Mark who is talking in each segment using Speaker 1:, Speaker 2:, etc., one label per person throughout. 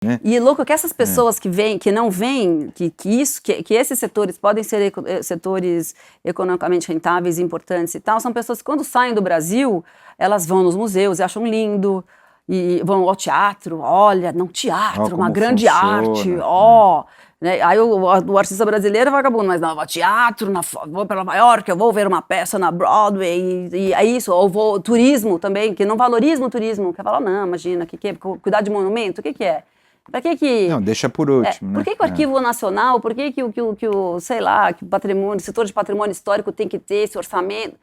Speaker 1: né?
Speaker 2: E é louco que essas pessoas que não vêm, que esses setores podem ser setores economicamente rentáveis e importantes e tal, são pessoas que quando saem do Brasil, elas vão nos museus e acham lindo, e vão ao teatro, olha, não, teatro, uma grande arte, né? Aí o artista brasileiro é vagabundo, mas não, vou ao teatro, vou para Nova York, eu vou ver uma peça na Broadway, e é isso, ou vou, turismo também, que não valoriza o turismo, quer falar, não, imagina, que é, cuidar de monumento, o que é? Pra que
Speaker 1: Não, deixa por último, né?
Speaker 2: Por que o Arquivo Nacional, por que o sei lá, que o patrimônio, o setor de patrimônio histórico tem que ter esse orçamento?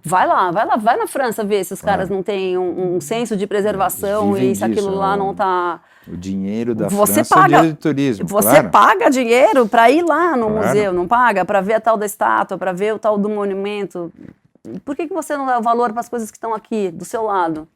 Speaker 2: Vai na França ver se os caras não têm um senso de preservação e se aquilo lá não tá...
Speaker 1: O dinheiro da França é o dinheiro do turismo,
Speaker 2: Você paga dinheiro para ir lá no museu, não paga? Para ver a tal da estátua, para ver o tal do monumento. Por que você não dá valor para as coisas que estão aqui, do seu lado?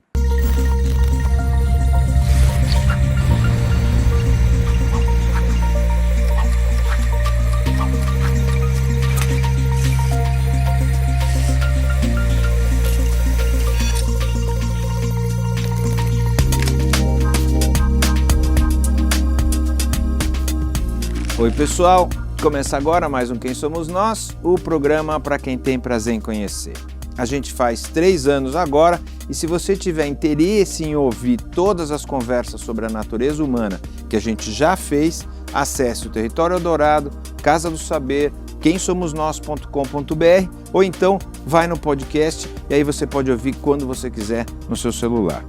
Speaker 1: Oi pessoal, começa agora mais um Quem Somos Nós, o programa para quem tem prazer em conhecer. A gente faz 3 anos agora e se você tiver interesse em ouvir todas as conversas sobre a natureza humana que a gente já fez, acesse o Território Eldorado, Casa do Saber, quemsomosnós.com.br ou então vai no podcast e aí você pode ouvir quando você quiser no seu celular.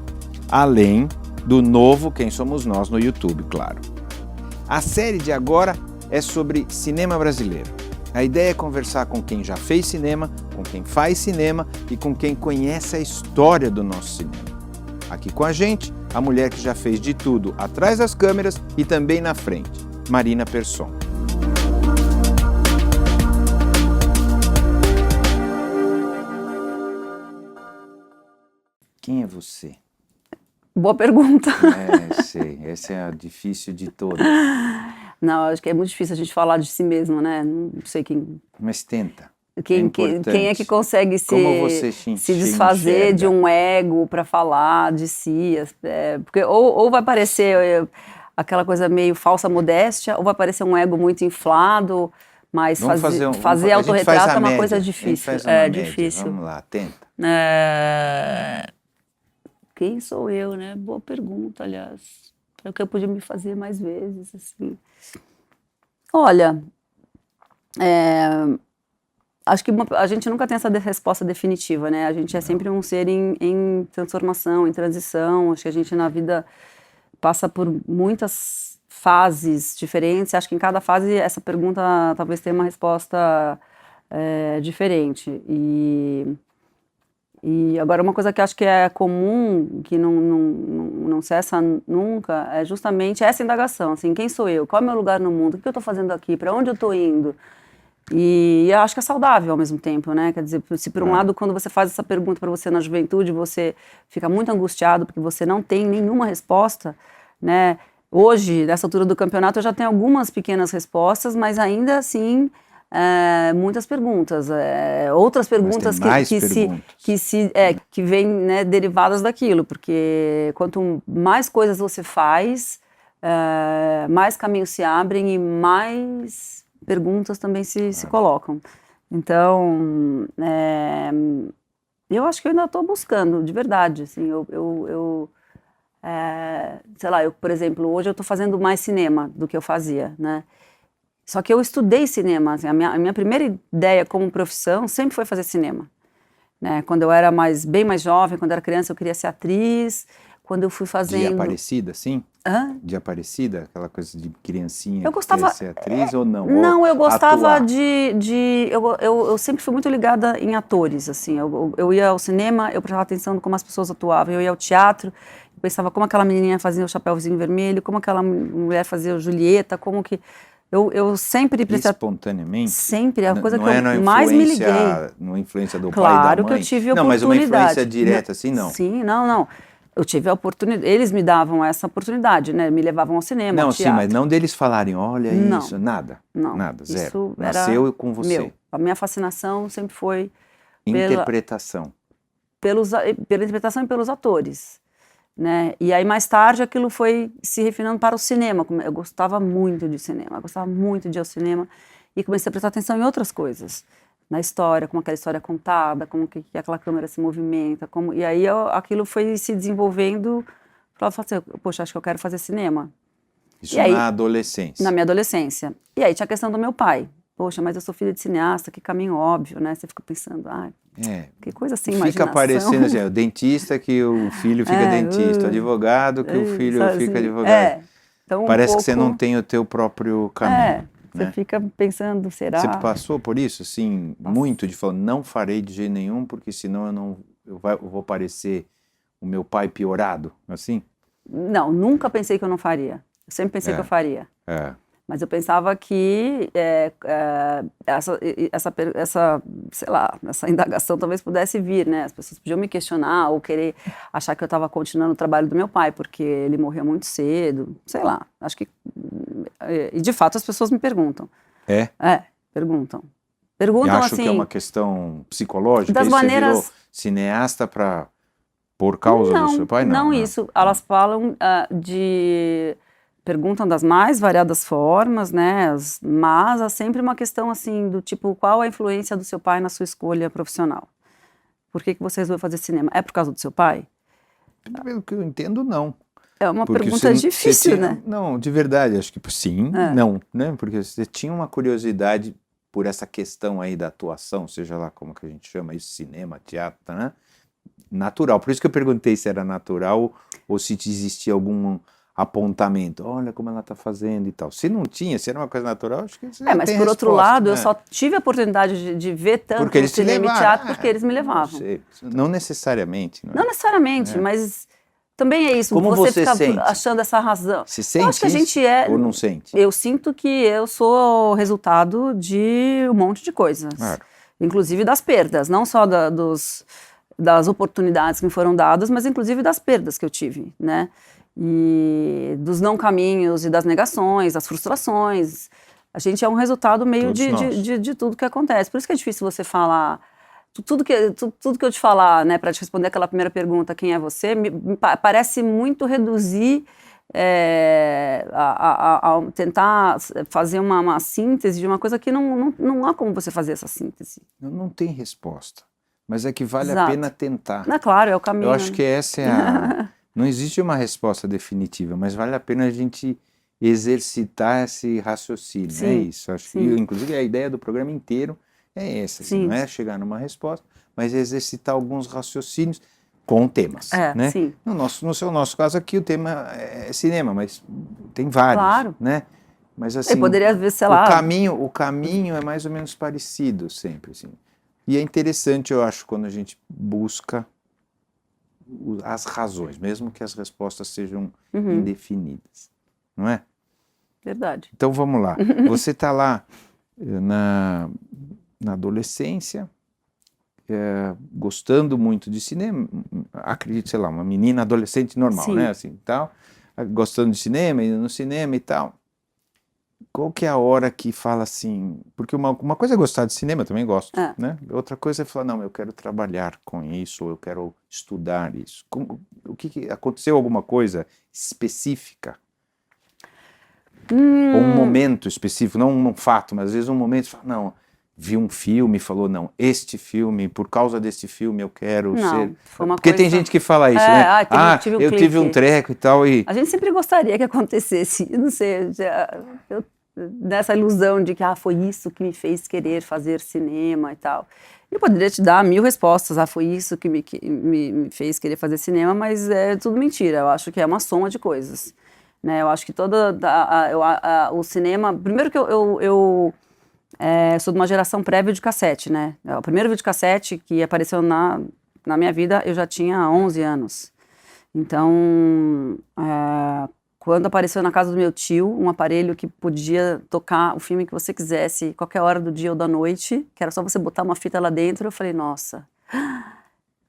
Speaker 1: Além do novo Quem Somos Nós no YouTube, claro. A série de agora é sobre cinema brasileiro. A ideia é conversar com quem já fez cinema, com quem faz cinema e com quem conhece a história do nosso cinema. Aqui com a gente, a mulher que já fez de tudo atrás das câmeras e também na frente, Marina Persson. Quem é você?
Speaker 2: Boa pergunta.
Speaker 1: Sei. Essa é a difícil de todas.
Speaker 2: Não, acho que é muito difícil a gente falar de si mesmo, né? Não sei quem...
Speaker 1: Mas tenta.
Speaker 2: Quem é que consegue se desfazer de um ego para falar de si? Porque ou vai parecer aquela coisa meio falsa modéstia, ou vai parecer um ego muito inflado, mas fazer autorretrato é uma coisa difícil. Difícil.
Speaker 1: Vamos lá, tenta.
Speaker 2: Quem sou eu, né? Boa pergunta, aliás. É o que eu podia me fazer mais vezes, assim. Olha, acho que a gente nunca tem essa resposta definitiva, né? A gente é sempre um ser em transformação, em transição. Acho que a gente na vida passa por muitas fases diferentes. Acho que em cada fase essa pergunta talvez tenha uma resposta diferente. E agora uma coisa que eu acho que é comum, que não cessa nunca, é justamente essa indagação, assim, quem sou eu? Qual é o meu lugar no mundo? O que eu estou fazendo aqui? Para onde eu estou indo? E eu acho que é saudável ao mesmo tempo, né? Quer dizer, se por um lado, quando você faz essa pergunta para você na juventude, você fica muito angustiado porque você não tem nenhuma resposta, né? Hoje, nessa altura do campeonato, eu já tenho algumas pequenas respostas, mas ainda assim... muitas perguntas, outras perguntas que vêm, né, derivadas daquilo, porque quanto mais coisas você faz, mais caminhos se abrem e mais perguntas também se colocam. Então, eu acho que eu ainda estou buscando, de verdade, assim, sei lá, por exemplo, hoje eu estou fazendo mais cinema do que eu fazia, né? Só que eu estudei cinema, assim, a minha primeira ideia como profissão sempre foi fazer cinema, né? Quando eu era bem mais jovem, quando eu era criança eu queria ser atriz, quando eu fui fazendo...
Speaker 1: De Aparecida, sim? De Aparecida, aquela coisa de criancinha
Speaker 2: eu gostava,
Speaker 1: ser atriz ou não?
Speaker 2: Não, eu gostava
Speaker 1: atuar.
Speaker 2: eu sempre fui muito ligada em atores, assim, eu ia ao cinema, eu prestava atenção em como as pessoas atuavam, eu ia ao teatro, eu pensava como aquela menininha fazia o Chapeuzinho Vermelho, como aquela mulher fazia o Julieta, como que... Eu sempre prestei...
Speaker 1: Espontaneamente?
Speaker 2: Sempre, é a coisa que eu mais me liguei.
Speaker 1: Não influência do pai e da
Speaker 2: mãe.
Speaker 1: Claro
Speaker 2: que eu tive oportunidade.
Speaker 1: Não, mas uma influência direta, assim, não.
Speaker 2: Sim, não. Eu tive a oportunidade, eles me davam essa oportunidade, né? Me levavam ao cinema, ao teatro.
Speaker 1: Sim, mas não deles falarem, olha isso, nada.
Speaker 2: Não.
Speaker 1: Nada, zero.
Speaker 2: Isso
Speaker 1: Nasceu com você.
Speaker 2: Meu. A minha fascinação sempre foi...
Speaker 1: Interpretação.
Speaker 2: Pela interpretação e pelos atores. né? E aí mais tarde aquilo foi se refinando para o cinema. Eu gostava muito de cinema, eu gostava muito de ir ao cinema e comecei a prestar atenção em outras coisas, na história, como aquela história é contada, como que aquela câmera se movimenta, e aí aquilo foi se desenvolvendo. Eu falei assim, poxa, acho que eu quero fazer cinema.
Speaker 1: Isso
Speaker 2: e aí,
Speaker 1: na adolescência?
Speaker 2: Na minha adolescência. E aí tinha a questão do meu pai. Poxa, mas eu sou filha de cineasta, que caminho óbvio, né? Você fica pensando, que coisa sem imaginação.
Speaker 1: Fica parecendo assim, o dentista que o filho fica dentista, o advogado que o filho fica advogado.
Speaker 2: Então,
Speaker 1: parece que você não tem o teu próprio caminho.
Speaker 2: Você fica pensando, será?
Speaker 1: Você passou por isso, assim, muito de falar, não farei de jeito nenhum, porque senão eu vou parecer o meu pai piorado, assim?
Speaker 2: Não, nunca pensei que eu não faria. Eu sempre pensei que eu faria. Mas eu pensava que essa indagação talvez pudesse vir, né? As pessoas podiam me questionar ou querer achar que eu estava continuando o trabalho do meu pai, porque ele morreu muito cedo, sei lá. Acho que... E de fato as pessoas me perguntam. Perguntam.
Speaker 1: E acho
Speaker 2: assim...
Speaker 1: que é uma questão psicológica?
Speaker 2: Das maneiras...
Speaker 1: Você virou cineasta por causa do seu pai?
Speaker 2: Não, isso. Elas falam perguntam das mais variadas formas, né? Mas há sempre uma questão assim do tipo, qual a influência do seu pai na sua escolha profissional? Por que você resolveu fazer cinema? É por causa do seu pai?
Speaker 1: Pelo que eu entendo, não.
Speaker 2: É uma pergunta difícil, né?
Speaker 1: Não, de verdade, acho que sim, não, né? Porque você tinha uma curiosidade por essa questão aí da atuação, seja lá como que a gente chama isso, cinema, teatro, né? Natural. Por isso que eu perguntei se era natural ou se existia algum apontamento, olha como ela está fazendo e tal. Se não tinha, se era uma coisa natural, acho que você já
Speaker 2: mas
Speaker 1: tem
Speaker 2: por
Speaker 1: resposta,
Speaker 2: outro lado,
Speaker 1: né?
Speaker 2: Eu só tive a oportunidade de ver tanto
Speaker 1: porque eles
Speaker 2: cinema e teatro porque eles me levavam.
Speaker 1: Não sei, não necessariamente.
Speaker 2: Não necessariamente, mas também é isso.
Speaker 1: Como você
Speaker 2: fica
Speaker 1: sente?
Speaker 2: Achando essa razão.
Speaker 1: Você sente
Speaker 2: eu acho que a gente
Speaker 1: ou não sente?
Speaker 2: Eu sinto que eu sou o resultado de um monte de coisas.
Speaker 1: Claro.
Speaker 2: Inclusive das perdas, não só das oportunidades que me foram dadas, mas inclusive das perdas que eu tive, né? E dos não caminhos e das negações, das frustrações. A gente é um resultado meio de tudo que acontece. Por isso que é difícil você falar... Tudo que eu te falar, né, para te responder aquela primeira pergunta, quem é você, me parece muito reduzir a tentar fazer uma síntese de uma coisa que não há como você fazer essa síntese.
Speaker 1: Não tem resposta, mas é que vale a pena tentar.
Speaker 2: Claro, é o caminho.
Speaker 1: Eu acho que essa é a... Não existe uma resposta definitiva, mas vale a pena a gente exercitar esse raciocínio, é isso. Acho que, inclusive, a ideia do programa inteiro é essa, assim, não é chegar numa resposta, mas exercitar alguns raciocínios com temas, né?
Speaker 2: Sim.
Speaker 1: No nosso caso aqui o tema é cinema, mas tem vários, né? Mas assim,
Speaker 2: eu poderia ver, sei lá...
Speaker 1: o caminho é mais ou menos parecido sempre, assim. E é interessante, eu acho, quando a gente busca as razões, mesmo que as respostas sejam indefinidas, não é?
Speaker 2: Verdade.
Speaker 1: Então vamos lá, você está lá na adolescência, gostando muito de cinema, acredito, sei lá, uma menina adolescente normal, né, assim, tal, gostando de cinema, indo no cinema e tal. Qual que é a hora que fala assim, porque uma coisa é gostar de cinema, eu também gosto, né? Outra coisa é falar, não, eu quero trabalhar com isso, ou eu quero estudar isso. O que aconteceu alguma coisa específica? Ou um momento específico, não um fato, mas às vezes um momento, você fala, não, vi um filme, falou, não, este filme, por causa desse filme eu quero ser... Porque tem gente que fala isso, né? Eu tive um treco e tal.
Speaker 2: A gente sempre gostaria que acontecesse, eu não sei, nessa ilusão de que foi isso que me fez querer fazer cinema e tal. Eu poderia te dar 1000 respostas, foi isso que me fez querer fazer cinema, mas é tudo mentira, eu acho que é uma soma de coisas. Né? Eu acho que o cinema... Primeiro que eu sou de uma geração pré-videocassete, né? O primeiro videocassete que apareceu na minha vida, eu já tinha 11 anos. Então, quando apareceu na casa do meu tio, um aparelho que podia tocar o filme que você quisesse, qualquer hora do dia ou da noite, que era só você botar uma fita lá dentro, eu falei, nossa,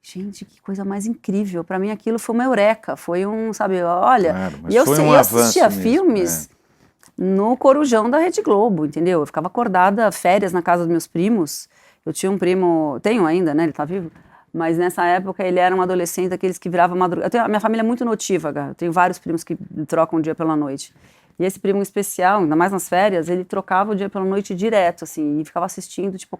Speaker 2: gente, que coisa mais incrível. Para mim aquilo foi uma eureka, foi olha...
Speaker 1: Claro,
Speaker 2: e eu assistia filmes... no Corujão da Rede Globo, entendeu? Eu ficava acordada, férias na casa dos meus primos. Eu tinha um primo, tenho ainda, né? Ele tá vivo. Mas nessa época ele era um adolescente, aqueles que viravam madrugada. A minha família é muito notívaga, eu tenho vários primos que trocam o dia pela noite. E esse primo especial, ainda mais nas férias, ele trocava o dia pela noite direto, assim, e ficava assistindo, tipo,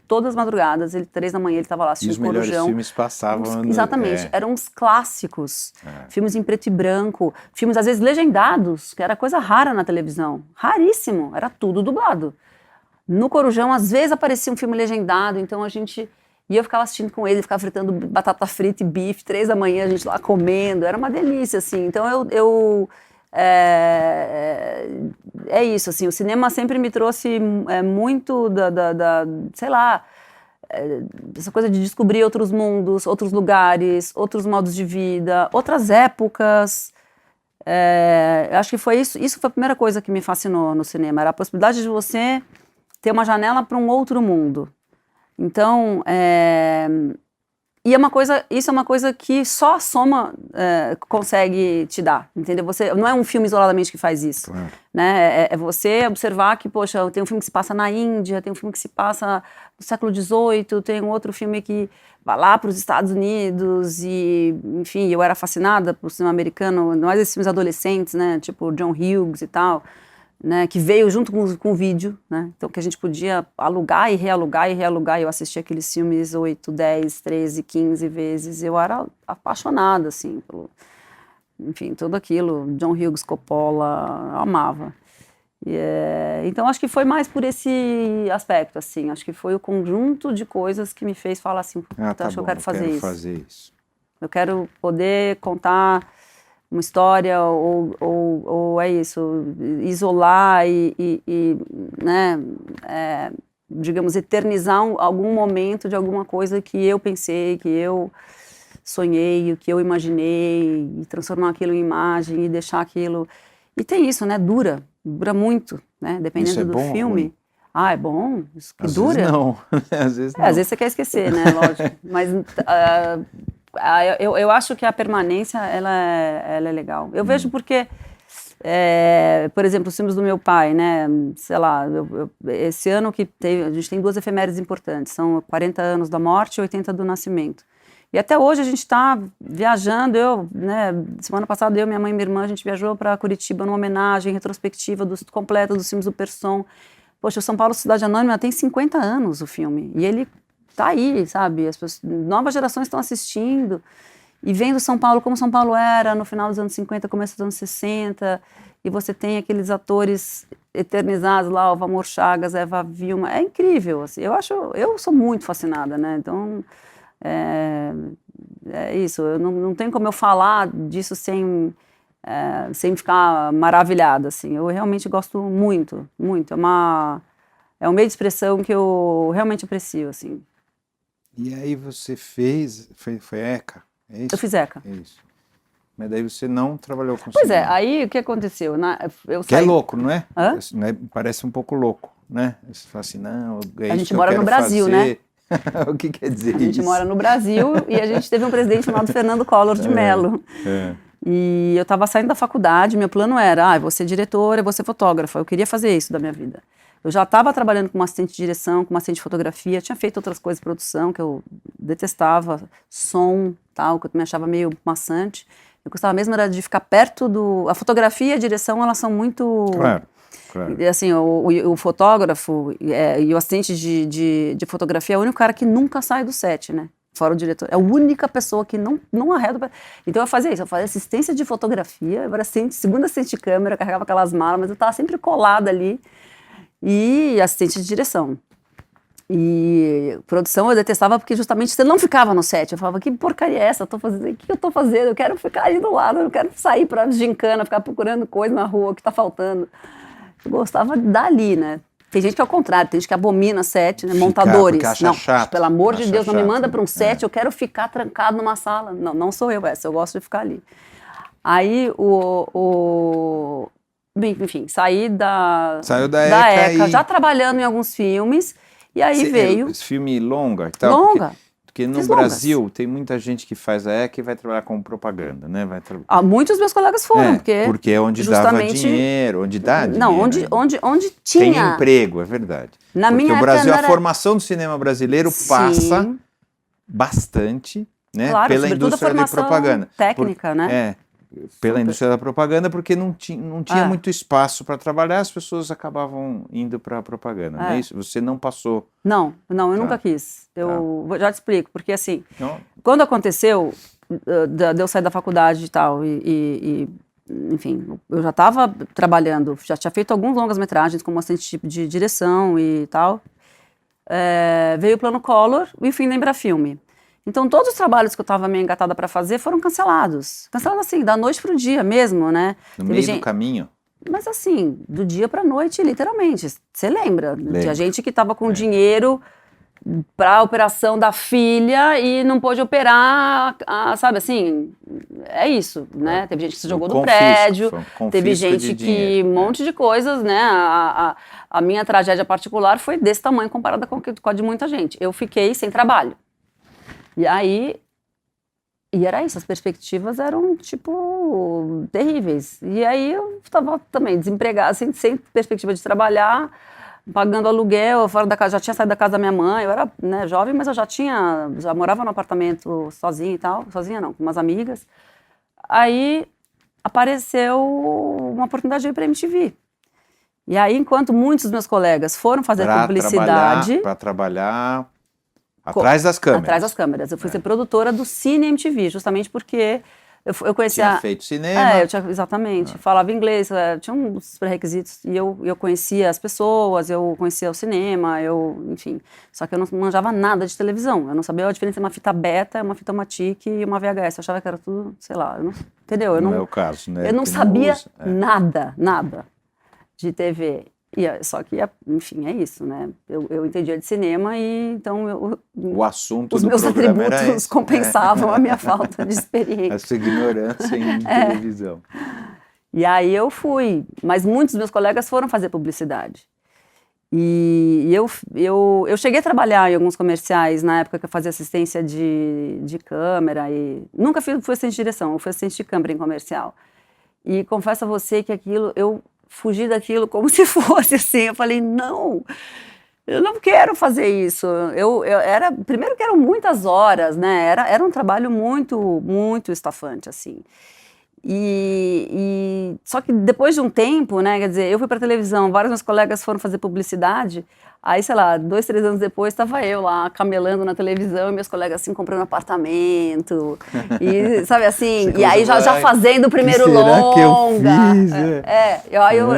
Speaker 2: todas as madrugadas, 3 da manhã ele estava lá assistindo Corujão.
Speaker 1: E os melhores filmes passavam...
Speaker 2: Exatamente, eram uns clássicos, filmes em preto e branco, filmes às vezes legendados, que era coisa rara na televisão, raríssimo, era tudo dublado. No Corujão, às vezes aparecia um filme legendado, então a gente... E eu ficava assistindo com ele, ficava fritando batata frita e bife, 3 da manhã, a gente lá comendo, era uma delícia, assim, então é isso, assim, o cinema sempre me trouxe muito sei lá, essa coisa de descobrir outros mundos, outros lugares, outros modos de vida, outras épocas. Eu acho que foi isso foi a primeira coisa que me fascinou no cinema, era a possibilidade de você ter uma janela para um outro mundo. Então, isso é uma coisa que só a soma consegue te dar, entendeu? Não é um filme isoladamente que faz isso, né? É você observar que, poxa, tem um filme que se passa na Índia, tem um filme que se passa no século XVIII, tem um outro filme que vai lá para os Estados Unidos e, enfim, eu era fascinada por cinema americano, mais esses filmes adolescentes, né? Tipo John Hughes e tal, né, que veio junto com o vídeo, né, então que a gente podia alugar e realugar, eu assistia aqueles filmes 8, 10, 13, 15 vezes, eu era apaixonada, assim, enfim, tudo aquilo, John Hughes, Coppola, eu amava. Então acho que foi mais por esse aspecto, assim, acho que foi o conjunto de coisas que me fez falar assim, acho que eu quero fazer isso. Eu quero poder contar uma história, ou é isso, isolar e né, digamos, eternizar algum momento de alguma coisa que eu pensei, que eu sonhei, que eu imaginei, e transformar aquilo em imagem e deixar aquilo... E tem isso, né, dura muito, né, dependendo do filme. É bom? Isso que dura?
Speaker 1: Vezes não, às vezes não.
Speaker 2: Às vezes você quer esquecer, né, lógico, mas... eu acho que a permanência, ela é legal. Eu vejo porque, por exemplo, os filmes do meu pai, né, sei lá, esse ano a gente tem 2 efemérides importantes, são 40 anos da morte e 80 do nascimento. E até hoje a gente está viajando, né, semana passada eu, minha mãe e minha irmã, a gente viajou para Curitiba numa homenagem retrospectiva completa dos filmes do Persson. Poxa, o São Paulo Cidade Anônima tem 50 anos o filme, e ele tá aí, sabe, novas gerações estão assistindo e vendo São Paulo como São Paulo era no final dos anos 50, começo dos anos 60, e você tem aqueles atores eternizados lá, o Valmor Chagas, Eva Vilma, é incrível, assim, eu sou muito fascinada, né, então é isso, não tem como eu falar disso sem ficar maravilhada, assim, eu realmente gosto muito, muito, é um meio de expressão que eu realmente aprecio, assim.
Speaker 1: E aí você foi ECA, é isso?
Speaker 2: Eu fiz ECA.
Speaker 1: É isso. Mas daí você não trabalhou com
Speaker 2: Pois
Speaker 1: cinema.
Speaker 2: Aí o que aconteceu?
Speaker 1: Que é louco, não é?
Speaker 2: Hã?
Speaker 1: Parece um pouco louco, né? Você fala assim, não,
Speaker 2: a gente mora no Brasil,
Speaker 1: fazer. Né? O que quer dizer isso?
Speaker 2: A gente mora no Brasil e a gente teve um presidente chamado Fernando Collor de Mello. E eu estava saindo da faculdade, meu plano era, eu vou ser diretora, eu vou ser fotógrafa, eu queria fazer isso da minha vida. Eu já estava trabalhando como assistente de direção, como assistente de fotografia, tinha feito outras coisas de produção que eu detestava, som, tal, que eu me achava meio maçante. Eu gostava mesmo era de ficar perto A fotografia e a direção, elas são muito...
Speaker 1: Claro.
Speaker 2: Assim, o fotógrafo e o assistente de fotografia é o único cara que nunca sai do set, né? Fora o diretor. É a única pessoa que não arreda. Então eu fazia isso, eu fazia assistência de fotografia, eu era segunda assistente de câmera, carregava aquelas malas, mas eu estava sempre colada ali. E assistente de direção. E produção eu detestava porque justamente você não ficava no set. Eu falava, que porcaria é essa? O que eu tô fazendo? Eu quero ficar ali do lado, eu não quero sair pra gincana, ficar procurando coisa na rua, o que tá faltando. Eu gostava dali, né? Tem gente que é o contrário, tem gente que abomina set, né? Montadores.
Speaker 1: Não, chato,
Speaker 2: pelo amor de Deus,
Speaker 1: chato,
Speaker 2: não me manda para um set, eu quero ficar trancado numa sala. Não sou eu essa, eu gosto de ficar ali. Aí enfim, saí da ECA, já trabalhando em alguns filmes, e aí veio...
Speaker 1: Filme longa e tal?
Speaker 2: Longa.
Speaker 1: Porque no Brasil tem muita gente que faz a ECA e vai trabalhar como propaganda, né?
Speaker 2: Muitos dos meus colegas foram,
Speaker 1: porque é onde dava dinheiro, onde dá dinheiro.
Speaker 2: Não, onde tinha...
Speaker 1: Tem emprego, é verdade.
Speaker 2: Na
Speaker 1: porque
Speaker 2: minha
Speaker 1: o Brasil,
Speaker 2: época,
Speaker 1: a formação do cinema brasileiro passa bastante, né?
Speaker 2: Claro,
Speaker 1: Pela
Speaker 2: sobretudo a
Speaker 1: indústria de
Speaker 2: formação
Speaker 1: propaganda.
Speaker 2: técnica, né?
Speaker 1: Pela
Speaker 2: Super.
Speaker 1: indústria da propaganda, porque não tinha
Speaker 2: É.
Speaker 1: muito espaço para trabalhar, as pessoas acabavam indo para a propaganda, não é isso? Você não passou.
Speaker 2: Não, eu
Speaker 1: Tá.
Speaker 2: nunca quis. Já te explico, porque assim,
Speaker 1: Não,
Speaker 2: quando aconteceu, de eu sair da faculdade e tal, enfim, eu já estava trabalhando, já tinha feito alguns longas-metragens como assistente de direção e tal. Veio o Plano Collor e o fim da Embrafilme. Então, todos os trabalhos que eu estava meio engatada para fazer foram cancelados. Cancelados assim, da noite para o dia mesmo, né?
Speaker 1: no meio do caminho.
Speaker 2: Mas assim, do dia para a noite, literalmente. Você lembra?
Speaker 1: Lembro.
Speaker 2: Tinha gente que estava com dinheiro para a operação da filha e não pôde operar, sabe assim, é isso, né? Teve gente que se jogou do prédio, teve gente que, um monte de coisas, né? A minha tragédia particular foi desse tamanho comparada com a de muita gente. Eu fiquei sem trabalho. E aí, era isso, as perspectivas eram, tipo, terríveis. E aí eu estava também desempregada, assim, sem perspectiva de trabalhar, pagando aluguel, fora da casa, já tinha saído da casa da minha mãe, eu era, né, jovem, mas eu já morava no apartamento sozinha e tal, sozinha não, com umas amigas. Aí apareceu uma oportunidade de ir para a MTV. E aí, enquanto muitos dos meus colegas foram fazer publicidade...
Speaker 1: Para trabalhar atrás das câmeras.
Speaker 2: Atrás das câmeras. Eu fui ser produtora do Cine MTV, justamente porque eu conhecia...
Speaker 1: Tinha feito cinema.
Speaker 2: Exatamente. Falava inglês, tinha uns pré-requisitos. E eu conhecia as pessoas, eu conhecia o cinema, enfim. Só que eu não manjava nada de televisão. Eu não sabia a diferença entre uma fita beta, uma Fitomatic e uma VHS. Eu achava que era tudo, sei lá, entendeu?
Speaker 1: Não é o caso, né?
Speaker 2: Eu não sabia nada de TV. Só que, enfim, é isso, né? Eu entendia de cinema e então
Speaker 1: o assunto
Speaker 2: os
Speaker 1: do
Speaker 2: meus
Speaker 1: programa
Speaker 2: atributos
Speaker 1: era esse,
Speaker 2: compensavam a minha falta de experiência.
Speaker 1: Essa ignorância em televisão.
Speaker 2: E aí eu fui, mas muitos dos meus colegas foram fazer publicidade. E eu cheguei a trabalhar em alguns comerciais na época que eu fazia assistência de câmera e nunca fui assistente de direção, eu fui assistente de câmera em comercial. E confesso a você que eu fugi daquilo como se fosse assim. Eu falei, não, eu não quero fazer isso. Primeiro que eram muitas horas, né? Era um trabalho muito, muito estafante, assim. Só que depois de um tempo, né? Quer dizer, eu fui para televisão, vários meus colegas foram fazer publicidade. Aí, sei lá, 2, 3 anos depois, estava eu lá camelando na televisão e meus colegas assim comprando apartamento e sabe assim, e aí já fazendo o primeiro longa.
Speaker 1: Que eu fiz?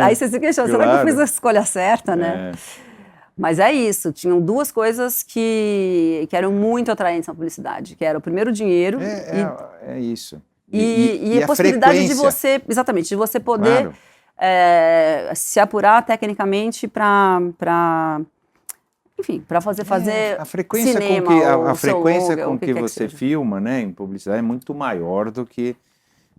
Speaker 2: Aí você se questiona, será que eu fiz a escolha certa, né? Mas é isso, tinham duas coisas que eram muito atraentes na publicidade, que era o primeiro dinheiro
Speaker 1: é isso.
Speaker 2: E a possibilidade de você, exatamente, de você poder se apurar tecnicamente para enfim, para fazer
Speaker 1: a frequência
Speaker 2: cinema,
Speaker 1: a frequência com que você
Speaker 2: seja.
Speaker 1: filma, né, em publicidade é muito maior do que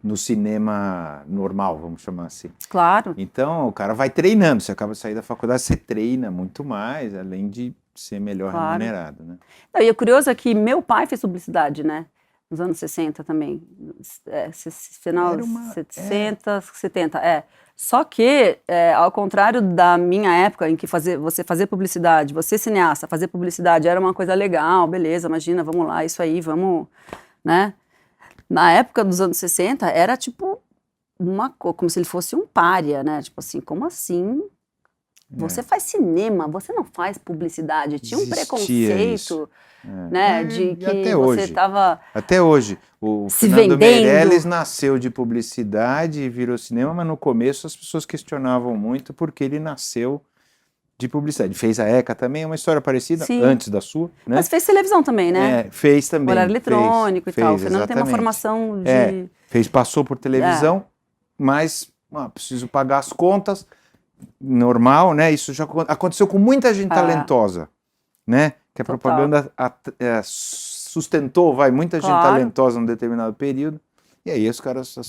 Speaker 1: no cinema normal, vamos chamar assim.
Speaker 2: Claro.
Speaker 1: Então, o cara vai treinando, você acaba de sair da faculdade, você treina muito mais, além de ser melhor remunerado, né?
Speaker 2: E o curioso é que meu pai fez publicidade, né? Nos anos 60 também, final 60, 70, Só que, ao contrário da minha época, em que você fazer publicidade, você cineasta, fazer publicidade era uma coisa legal, beleza, imagina, vamos lá, isso aí, vamos, né? Na época dos anos 60, era tipo como se ele fosse um pária, né? Tipo assim, como assim? Você faz cinema, você não faz publicidade. Tinha um preconceito, né? De que você estava...
Speaker 1: Até hoje. O Fernando Meirelles nasceu de publicidade e virou cinema, mas no começo as pessoas questionavam muito porque ele nasceu de publicidade. Fez a ECA também, uma história parecida, antes da sua, né?
Speaker 2: Mas fez televisão também, né?
Speaker 1: Fez também.
Speaker 2: Horário eletrônico e tal. O Fernando tem uma
Speaker 1: exatamente.
Speaker 2: Formação de...
Speaker 1: Passou por televisão, mas preciso pagar as contas, normal, né? Isso já aconteceu com muita gente talentosa, né? Que a propaganda sustentou, muita gente talentosa num determinado período, e aí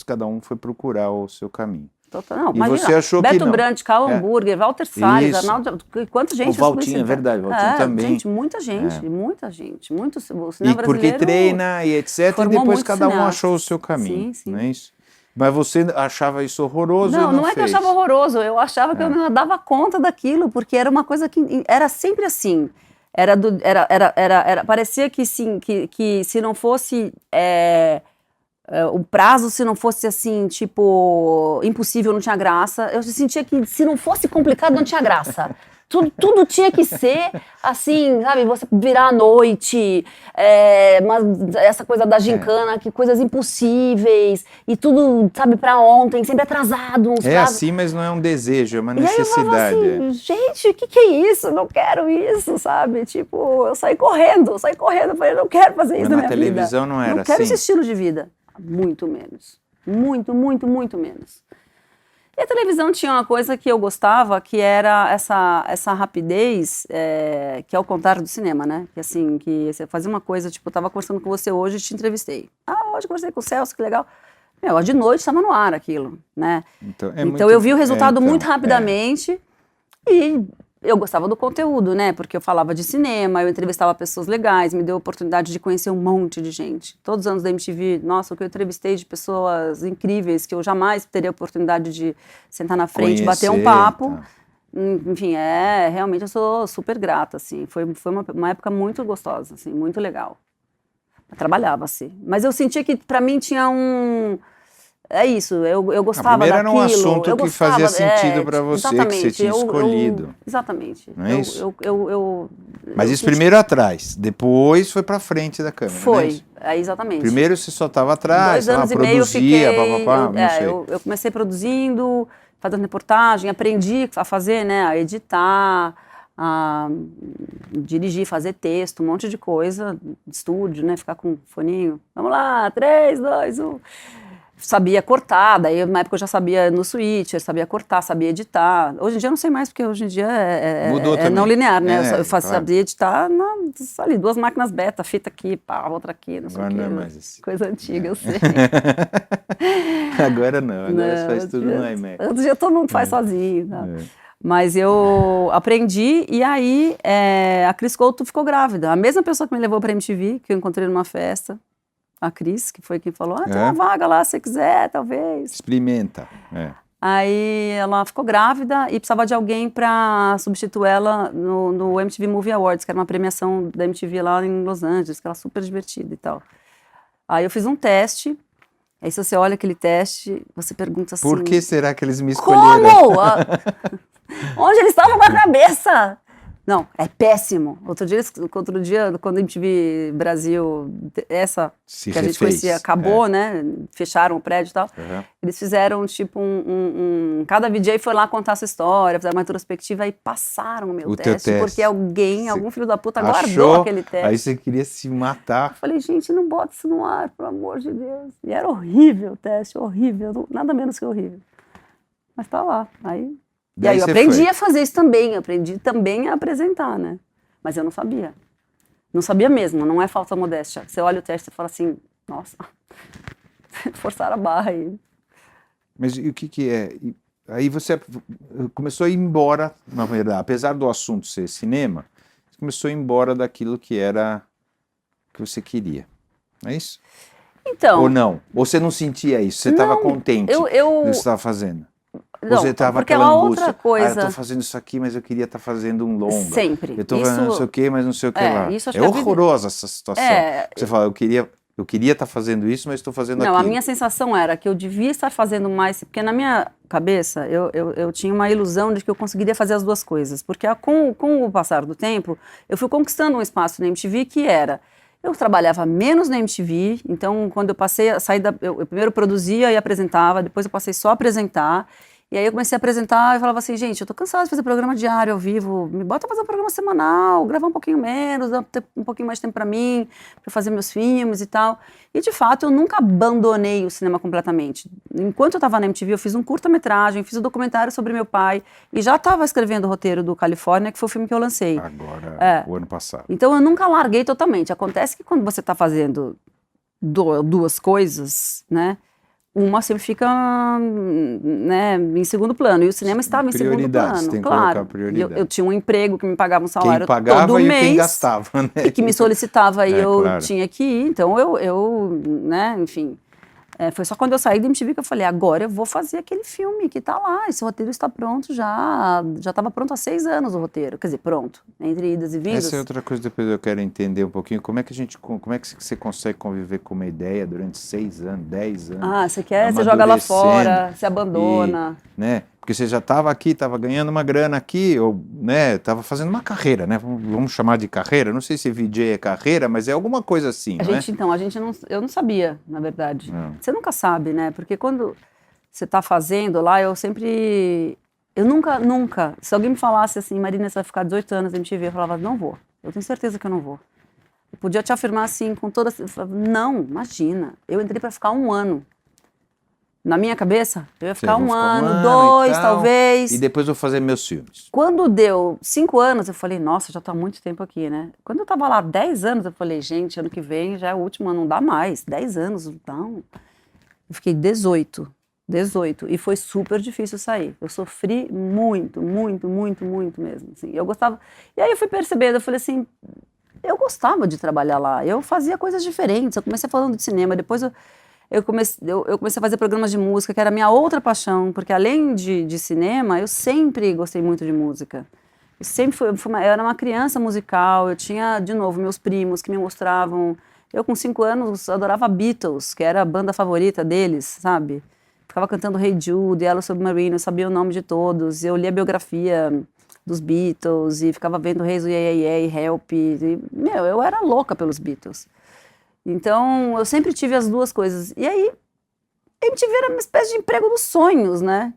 Speaker 1: cada um foi procurar o seu caminho.
Speaker 2: Não,
Speaker 1: e
Speaker 2: imagina,
Speaker 1: você achou
Speaker 2: Beto
Speaker 1: que não.
Speaker 2: Brandt, Karl Hamburger, Walter Salles, Arnaldo, quanta gente.
Speaker 1: O Valtinho, é verdade, o Valtinho também.
Speaker 2: Gente, muita gente, muito o cinema
Speaker 1: brasileiro.
Speaker 2: Porque
Speaker 1: treina e etc, e depois cada um achou o seu caminho,
Speaker 2: sim.
Speaker 1: não é isso? Mas você achava isso horroroso?
Speaker 2: Não é que eu achava horroroso, eu achava que eu não dava conta daquilo, porque era uma coisa que era sempre assim. parecia que sim, que se não fosse o prazo, se não fosse assim, tipo, impossível, não tinha graça. Eu sentia que se não fosse complicado, não tinha graça. Tudo tinha que ser assim, sabe? Você virar à noite, essa coisa da gincana, que coisas impossíveis, e tudo, sabe, pra ontem, sempre atrasado. Uns prazos.
Speaker 1: Assim, mas não é um desejo, é uma
Speaker 2: E aí eu falava
Speaker 1: necessidade.
Speaker 2: assim, gente, o que é isso? Não quero isso, sabe? Tipo, eu saí correndo, falei, não quero fazer isso na minha vida.
Speaker 1: Na televisão não era assim?
Speaker 2: Não quero esse estilo de vida. Muito menos. Muito, muito, muito menos. E a televisão tinha uma coisa que eu gostava, que era essa rapidez, que é o contrário do cinema, né? Que assim, que você fazia uma coisa, tipo, eu tava conversando com você hoje e te entrevistei. Hoje conversei com o Celso, que legal. De noite estava no ar aquilo, né? Então eu vi o resultado muito rapidamente e eu gostava do conteúdo, né? Porque eu falava de cinema, eu entrevistava pessoas legais, me deu a oportunidade de conhecer um monte de gente. Todos os anos da MTV, nossa, o que eu entrevistei de pessoas incríveis, que eu jamais teria a oportunidade de sentar na frente, bater um papo. Tá. Enfim, realmente eu sou super grata, assim. Foi uma época muito gostosa, assim, muito legal. Eu trabalhava, assim. Mas eu sentia que pra mim tinha É isso, eu gostava daquilo.
Speaker 1: Primeiro era um assunto que fazia sentido para você, que você tinha escolhido.
Speaker 2: Exatamente.
Speaker 1: Não é isso?
Speaker 2: Mas
Speaker 1: isso primeiro atrás, depois foi para frente da câmera,
Speaker 2: Foi, exatamente.
Speaker 1: Primeiro você só estava atrás,
Speaker 2: 2 anos e meio
Speaker 1: produzia,
Speaker 2: não sei. Eu comecei produzindo, fazendo reportagem, aprendi a fazer, né, a editar, a dirigir, fazer texto, um monte de coisa, estúdio, né, ficar com foninho. Vamos lá, 3, 2, 1... Sabia cortar, daí na época eu já sabia no Switcher, sabia cortar, sabia editar. Hoje em dia eu não sei mais, porque hoje em dia é não linear, né? Eu sabia editar ali, 2 máquinas beta, fita aqui, outra aqui, não sei o quê.
Speaker 1: Agora não é mais assim.
Speaker 2: Coisa antiga, eu sei.
Speaker 1: Agora não, você faz tudo no iMac.
Speaker 2: Outro dia todo mundo faz sozinho. Mas eu aprendi e aí a Cris Couto ficou grávida. A mesma pessoa que me levou para a MTV, que eu encontrei numa festa. A Cris, que foi quem falou, tem uma vaga lá, se você quiser, talvez.
Speaker 1: Experimenta.
Speaker 2: Aí ela ficou grávida e precisava de alguém para substituir ela no MTV Movie Awards, que era uma premiação da MTV lá em Los Angeles, que era super divertida e tal. Aí eu fiz um teste, aí se você olha aquele teste, você pergunta assim...
Speaker 1: Por que será que eles me escolheram?
Speaker 2: Como? Onde eles estavam com a cabeça? Não, é péssimo. Outro dia, quando a MTV Brasil, que a gente conhecia, acabou, né? Fecharam o prédio e tal. Eles fizeram, tipo, cada VJ foi lá contar a sua história, fizeram uma retrospectiva e passaram o meu teste, porque algum filho da puta guardou aquele teste.
Speaker 1: Aí você queria se matar.
Speaker 2: Eu falei, gente, não bota isso no ar, pelo amor de Deus. E era horrível o teste, horrível, nada menos que horrível. Mas tá lá, E aí eu aprendi a fazer isso também, aprendi também a apresentar, né? Mas eu não sabia. Não sabia mesmo, não é falsa modéstia. Você olha o teste e fala assim, nossa, forçaram a barra aí.
Speaker 1: Mas e o que é? Aí você começou a ir embora, na verdade, apesar do assunto ser cinema, você começou a ir embora daquilo que você queria. Não é isso?
Speaker 2: Então...
Speaker 1: Ou não? Ou você não sentia isso? Você estava contente do que você estava fazendo?
Speaker 2: Não,
Speaker 1: você estava
Speaker 2: porque
Speaker 1: aquela
Speaker 2: outra coisa...
Speaker 1: eu tô fazendo isso aqui, mas eu queria estar fazendo um longa.
Speaker 2: Sempre.
Speaker 1: Eu tô fazendo não sei o quê, mas não sei o que lá.
Speaker 2: É
Speaker 1: horrorosa essa situação. Você fala, eu queria estar fazendo isso, mas estou fazendo aquilo.
Speaker 2: Não, a minha sensação era que eu devia estar fazendo mais, porque na minha cabeça eu tinha uma ilusão de que eu conseguiria fazer as duas coisas. Porque com o passar do tempo, eu fui conquistando um espaço na MTV que era... Eu trabalhava menos na MTV, então quando eu passei a sair eu primeiro produzia e apresentava, depois eu passei só a apresentar. E aí eu comecei a apresentar e falava assim, gente, eu tô cansada de fazer programa diário ao vivo, me bota fazer um programa semanal, gravar um pouquinho menos, dar um pouquinho mais de tempo pra mim, pra fazer meus filmes e tal. E de fato eu nunca abandonei o cinema completamente. Enquanto eu tava na MTV eu fiz um curta-metragem, fiz um documentário sobre meu pai e já tava escrevendo o roteiro do Califórnia, que foi o filme que eu lancei.
Speaker 1: Agora, o ano passado.
Speaker 2: Então eu nunca larguei totalmente. Acontece que quando você tá fazendo duas coisas, né? Uma sempre fica, né, em segundo plano. E o cinema estava em segundo plano.
Speaker 1: Tem que
Speaker 2: claro.
Speaker 1: Prioridade.
Speaker 2: Eu tinha um emprego que me pagava um salário
Speaker 1: quem pagava
Speaker 2: todo
Speaker 1: e
Speaker 2: mês.
Speaker 1: Quem gastava, né?
Speaker 2: E que me solicitava e eu
Speaker 1: claro.
Speaker 2: tinha que ir. Então eu, né, enfim. Foi só quando eu saí da MTV que eu falei, agora eu vou fazer aquele filme que tá lá, esse roteiro está pronto já estava pronto há 6 anos o roteiro, quer dizer, pronto, entre idas e vindas.
Speaker 1: Essa é outra coisa, depois eu quero entender um pouquinho, como é que você consegue conviver com uma ideia durante 6 anos, 10 anos?
Speaker 2: Você quer, você joga lá
Speaker 1: amadurecendo
Speaker 2: fora, você abandona.
Speaker 1: né? Porque você já estava aqui, estava ganhando uma grana aqui, ou, né, estava fazendo uma carreira, né? Vamos chamar de carreira, não sei se VJ é carreira, mas é alguma coisa assim, não é?
Speaker 2: Eu não sabia, na verdade.
Speaker 1: Não.
Speaker 2: Você nunca sabe, né? Porque quando você está fazendo lá, eu nunca, se alguém me falasse assim, Marina, você vai ficar 18 anos na MTV, eu falava, não vou, eu tenho certeza que eu não vou. Eu podia te afirmar assim, com toda, não, imagina, eu entrei para ficar 1 ano. Na minha cabeça, eu ia ficar um ano, 2, talvez.
Speaker 1: E depois eu vou fazer meus filmes.
Speaker 2: Quando deu 5 anos, eu falei, nossa, já tá há muito tempo aqui, né? Quando eu tava lá 10 anos, eu falei, gente, ano que vem já é o último ano, não dá mais. 10 anos, não. Eu fiquei 18. E foi super difícil sair. Eu sofri muito, muito, muito, muito mesmo. Assim. Eu gostava. E aí eu fui percebendo, eu falei assim, eu gostava de trabalhar lá. Eu fazia coisas diferentes. Eu comecei falando de cinema, depois eu comecei a fazer programas de música, que era a minha outra paixão, porque além de cinema, eu sempre gostei muito de música. Eu sempre eu era uma criança musical, eu tinha, de novo, meus primos que me mostravam. Eu, com 5 anos, adorava Beatles, que era a banda favorita deles, sabe? Ficava cantando Hey Jude, Yellow Submarine, eu sabia o nome de todos. Eu lia a biografia dos Beatles e ficava vendo Hey Yeah Yeah, Help. E, eu era louca pelos Beatles. Então, eu sempre tive as duas coisas. E aí, a MTV era uma espécie de emprego dos sonhos, né?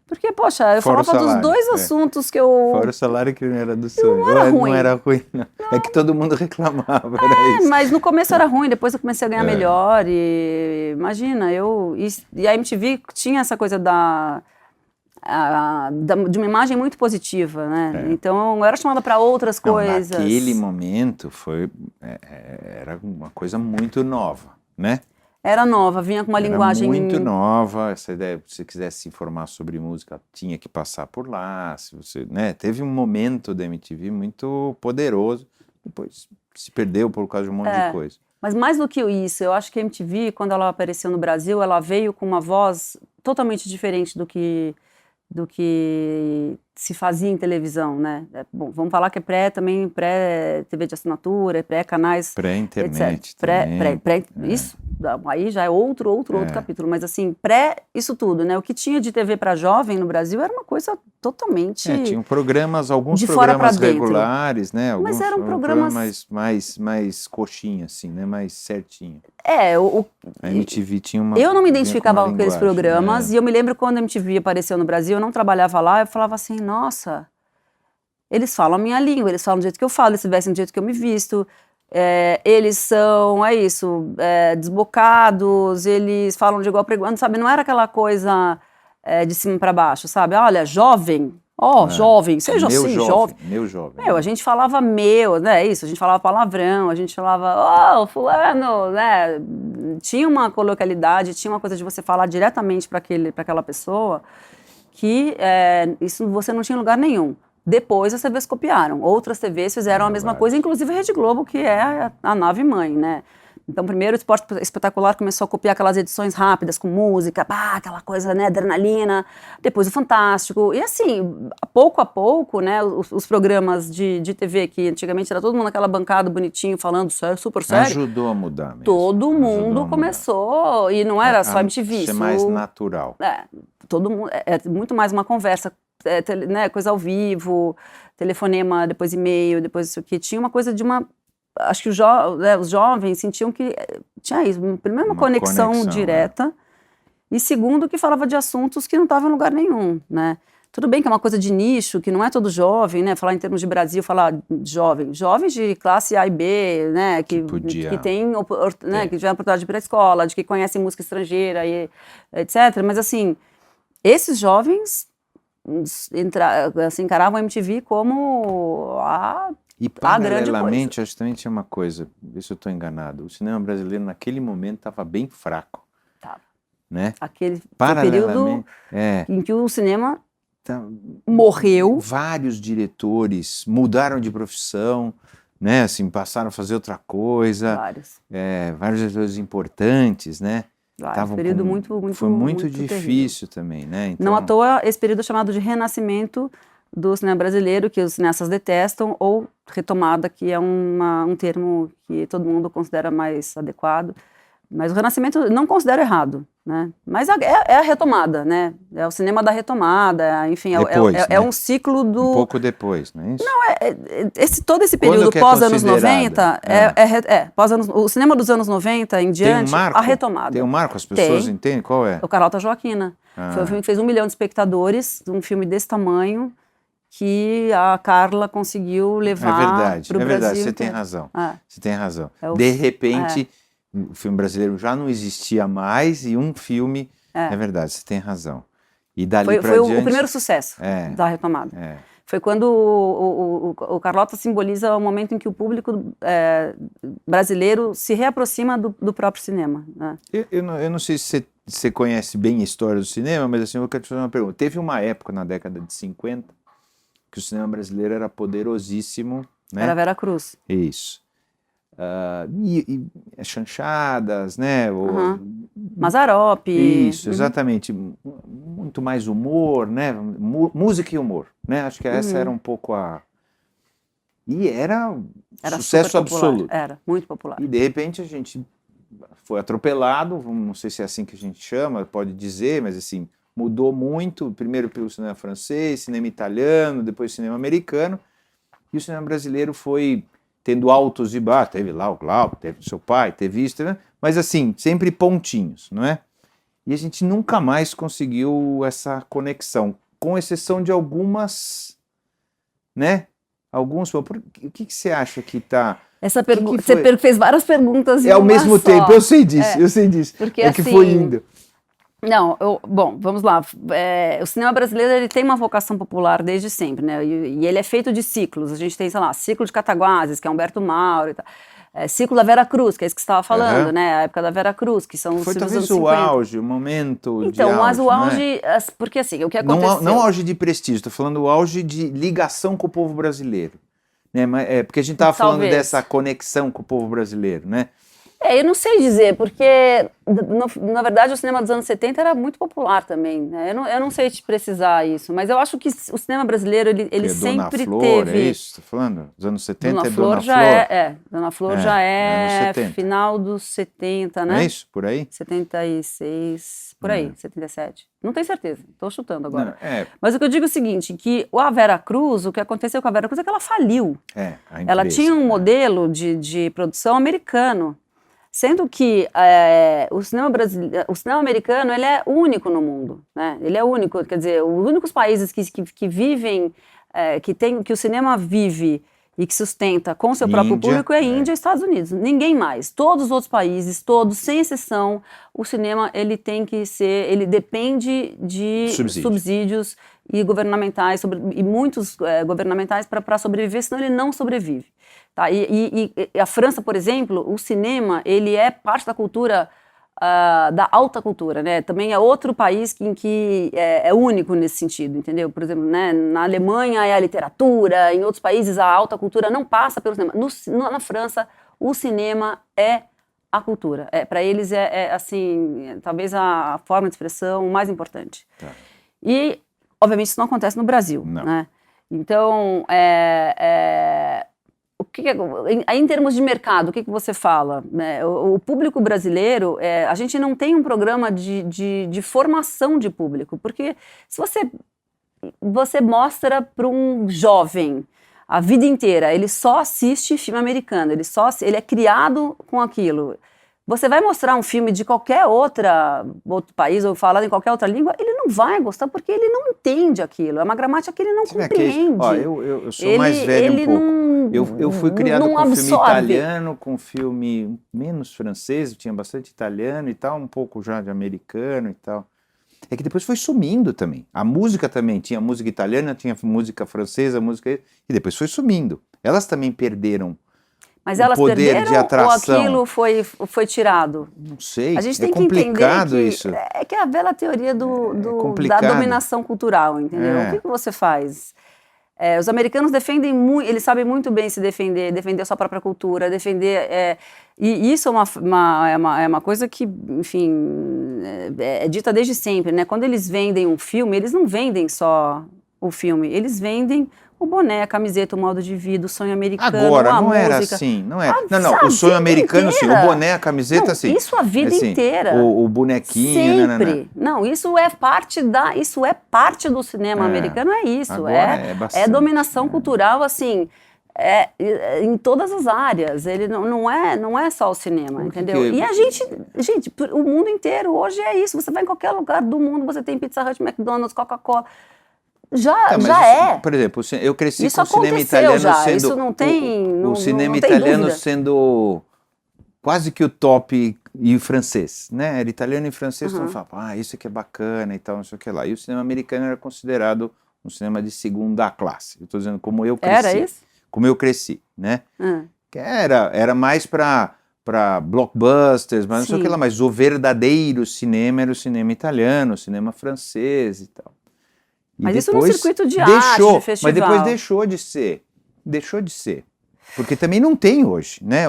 Speaker 2: Porque, poxa, eu falava dos dois assuntos que eu...
Speaker 1: Fora o salário que não era do sonho.
Speaker 2: Não era ruim.
Speaker 1: Não era ruim, não. É que todo mundo reclamava, era isso.
Speaker 2: Mas no começo era ruim, depois eu comecei a ganhar melhor. E imagina, e a MTV tinha essa coisa de uma imagem muito positiva, né? Então eu era chamada para outras coisas.
Speaker 1: Naquele momento era uma coisa muito nova, né?
Speaker 2: Era nova, vinha com uma linguagem
Speaker 1: muito nova. Essa ideia, se você quisesse se informar sobre música, tinha que passar por lá. Se você, né? Teve um momento da MTV muito poderoso. Depois se perdeu por causa de um monte de coisa.
Speaker 2: Mas mais do que isso, eu acho que a MTV, quando ela apareceu no Brasil, ela veio com uma voz totalmente diferente do que se fazia em televisão, né? Bom, vamos falar que é pré-TV de assinatura, pré-canais...
Speaker 1: Pré-internet
Speaker 2: Isso, aí já é outro capítulo, mas assim, isso tudo, né? O que tinha de TV para jovem no Brasil era uma coisa totalmente...
Speaker 1: tinham alguns
Speaker 2: de fora
Speaker 1: programas
Speaker 2: pra dentro.
Speaker 1: regulares, né? Alguns,
Speaker 2: mas eram programas...
Speaker 1: mais coxinha, assim, né? Mais certinho.
Speaker 2: A
Speaker 1: MTV tinha uma...
Speaker 2: Eu não me identificava com aqueles programas,
Speaker 1: né?
Speaker 2: e eu me lembro quando a MTV apareceu no Brasil, eu não trabalhava lá, eu falava assim, nossa, eles falam a minha língua, eles falam do jeito que eu falo, eles se vestem do jeito que eu me visto, eles são, desbocados, eles falam de igual para igual, sabe? Não era aquela coisa de cima para baixo, sabe? Olha, jovem, jovem, seja assim, jovem.
Speaker 1: Meu jovem.
Speaker 2: A gente falava né, a gente falava palavrão, a gente falava, fulano, né? Tinha uma coloquialidade, tinha uma coisa de você falar diretamente para aquela pessoa, que isso você não tinha em lugar nenhum. Depois as TVs copiaram, outras TVs fizeram a mesma coisa, inclusive a Rede Globo, que é a nave-mãe, né? Então, primeiro o Esporte Espetacular começou a copiar aquelas edições rápidas, com música, aquela coisa, né, adrenalina. Depois o Fantástico. E assim, pouco a pouco, né, os programas de TV, que antigamente era todo mundo naquela bancada bonitinho, falando super sério.
Speaker 1: Ajudou a mudar mesmo.
Speaker 2: Todo mundo começou, e não era só MTV.
Speaker 1: Ser mais natural.
Speaker 2: Todo mundo, é muito mais uma conversa, né, coisa ao vivo, telefonema, depois e-mail, depois isso aqui. Tinha uma coisa de uma... Acho que os jovens sentiam que tinha isso, primeiro uma conexão direta, e segundo que falava de assuntos que não estavam em lugar nenhum, né? Tudo bem que é uma coisa de nicho, que não é todo jovem, né? Falar em termos de Brasil, falar de jovens de classe A e B, né? Que tem, né? Que tiveram oportunidade de ir para a escola, de que conhecem música estrangeira, e etc. Mas assim, esses jovens encaravam a MTV como
Speaker 1: E paralelamente, acho que também tinha uma coisa, vê se eu estou enganado, o cinema brasileiro naquele momento estava bem fraco.
Speaker 2: Tava.
Speaker 1: Né?
Speaker 2: Aquele período em que o cinema morreu.
Speaker 1: Vários diretores mudaram de profissão, né? Assim, passaram a fazer outra coisa.
Speaker 2: Vários.
Speaker 1: Vários diretores importantes, né? Estavam
Speaker 2: período
Speaker 1: com-
Speaker 2: muito
Speaker 1: Foi muito
Speaker 2: terrível.
Speaker 1: difícil também, né? Então,
Speaker 2: Não à toa, esse período é chamado de renascimento do cinema brasileiro, que os cineastas detestam, ou retomada, que é um termo que todo mundo considera mais adequado. Mas o renascimento não considero errado, né? Mas é a retomada, né? É o cinema da retomada, enfim,
Speaker 1: Depois, né?
Speaker 2: um ciclo
Speaker 1: um
Speaker 2: do...
Speaker 1: pouco depois, não é isso?
Speaker 2: todo esse
Speaker 1: Quando
Speaker 2: período
Speaker 1: que é
Speaker 2: pós-anos
Speaker 1: considerado?
Speaker 2: 90, o cinema dos anos 90 em
Speaker 1: Tem um
Speaker 2: diante,
Speaker 1: marco?
Speaker 2: a retomada.
Speaker 1: Tem um marco? As pessoas
Speaker 2: Tem.
Speaker 1: entendem qual é?
Speaker 2: O Carlota Joaquina.
Speaker 1: Ah.
Speaker 2: Foi um filme que fez 1 milhão de espectadores, um filme desse tamanho, que a Carla conseguiu levar para o Brasil.
Speaker 1: É verdade, você tem
Speaker 2: inteiro.
Speaker 1: razão.
Speaker 2: É.
Speaker 1: Você tem razão.
Speaker 2: É o-
Speaker 1: De repente, o filme brasileiro já não existia mais e um filme... É verdade, você tem razão. E dali para
Speaker 2: Foi
Speaker 1: diante...
Speaker 2: o primeiro sucesso da retomada.
Speaker 1: É.
Speaker 2: Foi quando o Carlota simboliza o momento em que o público brasileiro se reaproxima do próprio cinema, né?
Speaker 1: Eu não sei se você conhece bem a história do cinema, mas assim, eu quero te fazer uma pergunta. Teve uma época na década de 50 que o cinema brasileiro era poderosíssimo, né?
Speaker 2: Era Vera Cruz.
Speaker 1: Isso. E chanchadas, né?
Speaker 2: Mazzaropi.
Speaker 1: Isso, exatamente. Muito mais humor, né? Música e humor, né? Acho que essa era um pouco a... E era sucesso
Speaker 2: super popular.
Speaker 1: absoluto.
Speaker 2: Era, muito popular.
Speaker 1: E de repente a gente foi atropelado, não sei se é assim que a gente chama, pode dizer, mas assim, mudou muito, primeiro pelo cinema francês, cinema italiano, depois cinema americano, e o cinema brasileiro foi tendo altos e baixos, teve lá o Glauco, teve o seu pai, teve isso, né? Mas assim, sempre pontinhos, não é? E a gente nunca mais conseguiu essa conexão, com exceção de algumas, né? O que você acha que está...
Speaker 2: Essa pergunta, você fez várias perguntas em
Speaker 1: ao
Speaker 2: uma
Speaker 1: mesmo
Speaker 2: só.
Speaker 1: tempo, eu sei disso,
Speaker 2: Porque,
Speaker 1: é que
Speaker 2: assim,
Speaker 1: foi indo.
Speaker 2: Não, bom, vamos lá. O cinema brasileiro ele tem uma vocação popular desde sempre, né? E ele é feito de ciclos. A gente tem, sei lá, ciclo de Cataguases, que é Humberto Mauro e tal. Ciclo da Vera Cruz, que é isso que você estava falando, né? A época da Vera Cruz, que são os
Speaker 1: Foi
Speaker 2: filmes
Speaker 1: talvez
Speaker 2: dos anos
Speaker 1: o
Speaker 2: 50.
Speaker 1: auge, o momento de
Speaker 2: Então, mas o
Speaker 1: auge,
Speaker 2: auge,
Speaker 1: não é?
Speaker 2: porque assim, o que aconteceu...
Speaker 1: Não auge de prestígio, estou falando o auge de ligação com o povo brasileiro. Né? Porque a gente estava falando dessa conexão com o povo brasileiro, né?
Speaker 2: Eu não sei dizer, porque, na verdade, o cinema dos anos 70 era muito popular também, né? Eu não sei te precisar isso, mas eu acho que o cinema brasileiro, ele sempre
Speaker 1: Dona Flor,
Speaker 2: teve...
Speaker 1: é isso? Estou falando? Dos anos 70
Speaker 2: Dona
Speaker 1: é
Speaker 2: Flor
Speaker 1: Dona
Speaker 2: já
Speaker 1: Flor?
Speaker 2: Dona Flor já é
Speaker 1: anos 70.
Speaker 2: final dos 70, né?
Speaker 1: Não é isso? Por aí?
Speaker 2: 76, por aí, 77. Não tenho certeza, estou chutando agora.
Speaker 1: Não,
Speaker 2: Mas o que eu digo é o seguinte, que a Vera Cruz, o que aconteceu com a Vera Cruz é que ela faliu.
Speaker 1: A empresa,
Speaker 2: ela tinha um modelo de produção americano, sendo que o cinema americano ele é único no mundo, né? Ele é único, quer dizer, os únicos países que vivem, que o cinema vive e que sustenta com seu próprio público é a Índia e Estados Unidos. Ninguém mais. Todos os outros países, todos, sem exceção, o cinema ele depende de subsídios e governamentais, e muitos governamentais para sobreviver, senão ele não sobrevive. Tá? E a França, por exemplo, o cinema ele é parte da cultura, da alta cultura, né? Também é outro país em que é único nesse sentido, entendeu? Por exemplo, né, na Alemanha é a literatura, em outros países a alta cultura não passa pelo cinema. Na França, o cinema é a cultura. Para eles assim, talvez a forma de expressão mais importante. Tá. E, obviamente, isso não acontece no Brasil, né? Então, em termos de mercado, o que você fala? O público brasileiro, a gente não tem um programa de formação de público, porque se você mostra para um jovem a vida inteira, ele só assiste filme americano, ele é criado com aquilo. Você vai mostrar um filme de qualquer outro país ou falado em qualquer outra língua, ele não vai gostar porque ele não entende aquilo. É uma gramática que ele não compreende.
Speaker 1: Eu sou mais velho um pouco. Eu fui criado com filme italiano, com filme menos francês, tinha bastante italiano e tal, um pouco já de americano e tal. É que depois foi sumindo também. A música também, tinha música italiana, tinha música francesa, e depois foi sumindo. Elas também perderam.
Speaker 2: Mas elas perderam ou aquilo foi tirado?
Speaker 1: Não sei,
Speaker 2: a gente tem
Speaker 1: complicado
Speaker 2: que entender
Speaker 1: isso.
Speaker 2: É que é a bela teoria da dominação cultural, entendeu? O que você faz? Os americanos defendem muito, eles sabem muito bem se defender, defender a sua própria cultura, defender... e isso é uma coisa que, enfim, é dita desde sempre, né? Quando eles vendem um filme, eles não vendem só o filme, eles vendem o boné, a camiseta, o modo de vida, o sonho americano,
Speaker 1: Agora,
Speaker 2: a
Speaker 1: não
Speaker 2: música.
Speaker 1: era assim, não era.
Speaker 2: Sabe,
Speaker 1: O sonho americano sim,
Speaker 2: inteira.
Speaker 1: o boné, a camiseta
Speaker 2: Não,
Speaker 1: sim.
Speaker 2: isso a vida
Speaker 1: Assim,
Speaker 2: inteira.
Speaker 1: O bonequinho,
Speaker 2: sempre. Não, isso é parte do cinema americano, é isso.
Speaker 1: Agora é bastante,
Speaker 2: dominação cultural, assim, em todas as áreas. Ele não é só o cinema, entendeu? E a gente, o mundo inteiro hoje é isso. Você vai em qualquer lugar do mundo, você tem Pizza Hut, McDonald's, Coca-Cola.
Speaker 1: Por exemplo, eu cresci
Speaker 2: isso
Speaker 1: com o cinema italiano sendo...
Speaker 2: Isso não tem
Speaker 1: o cinema
Speaker 2: não tem
Speaker 1: italiano
Speaker 2: dúvida.
Speaker 1: sendo quase que o top, e o francês, né? Era italiano e francês, então falava, isso aqui é bacana e tal, não sei o que lá. E o cinema americano era considerado um cinema de segunda classe. Eu estou dizendo como eu cresci.
Speaker 2: Era isso?
Speaker 1: Como eu cresci, né? Que era mais para blockbusters, mas não sei o que lá, mas o verdadeiro cinema era o cinema italiano, o cinema francês e tal.
Speaker 2: Mas isso no circuito de arte, de festival.
Speaker 1: Mas depois deixou de ser. Deixou de ser. Porque também não tem hoje, né?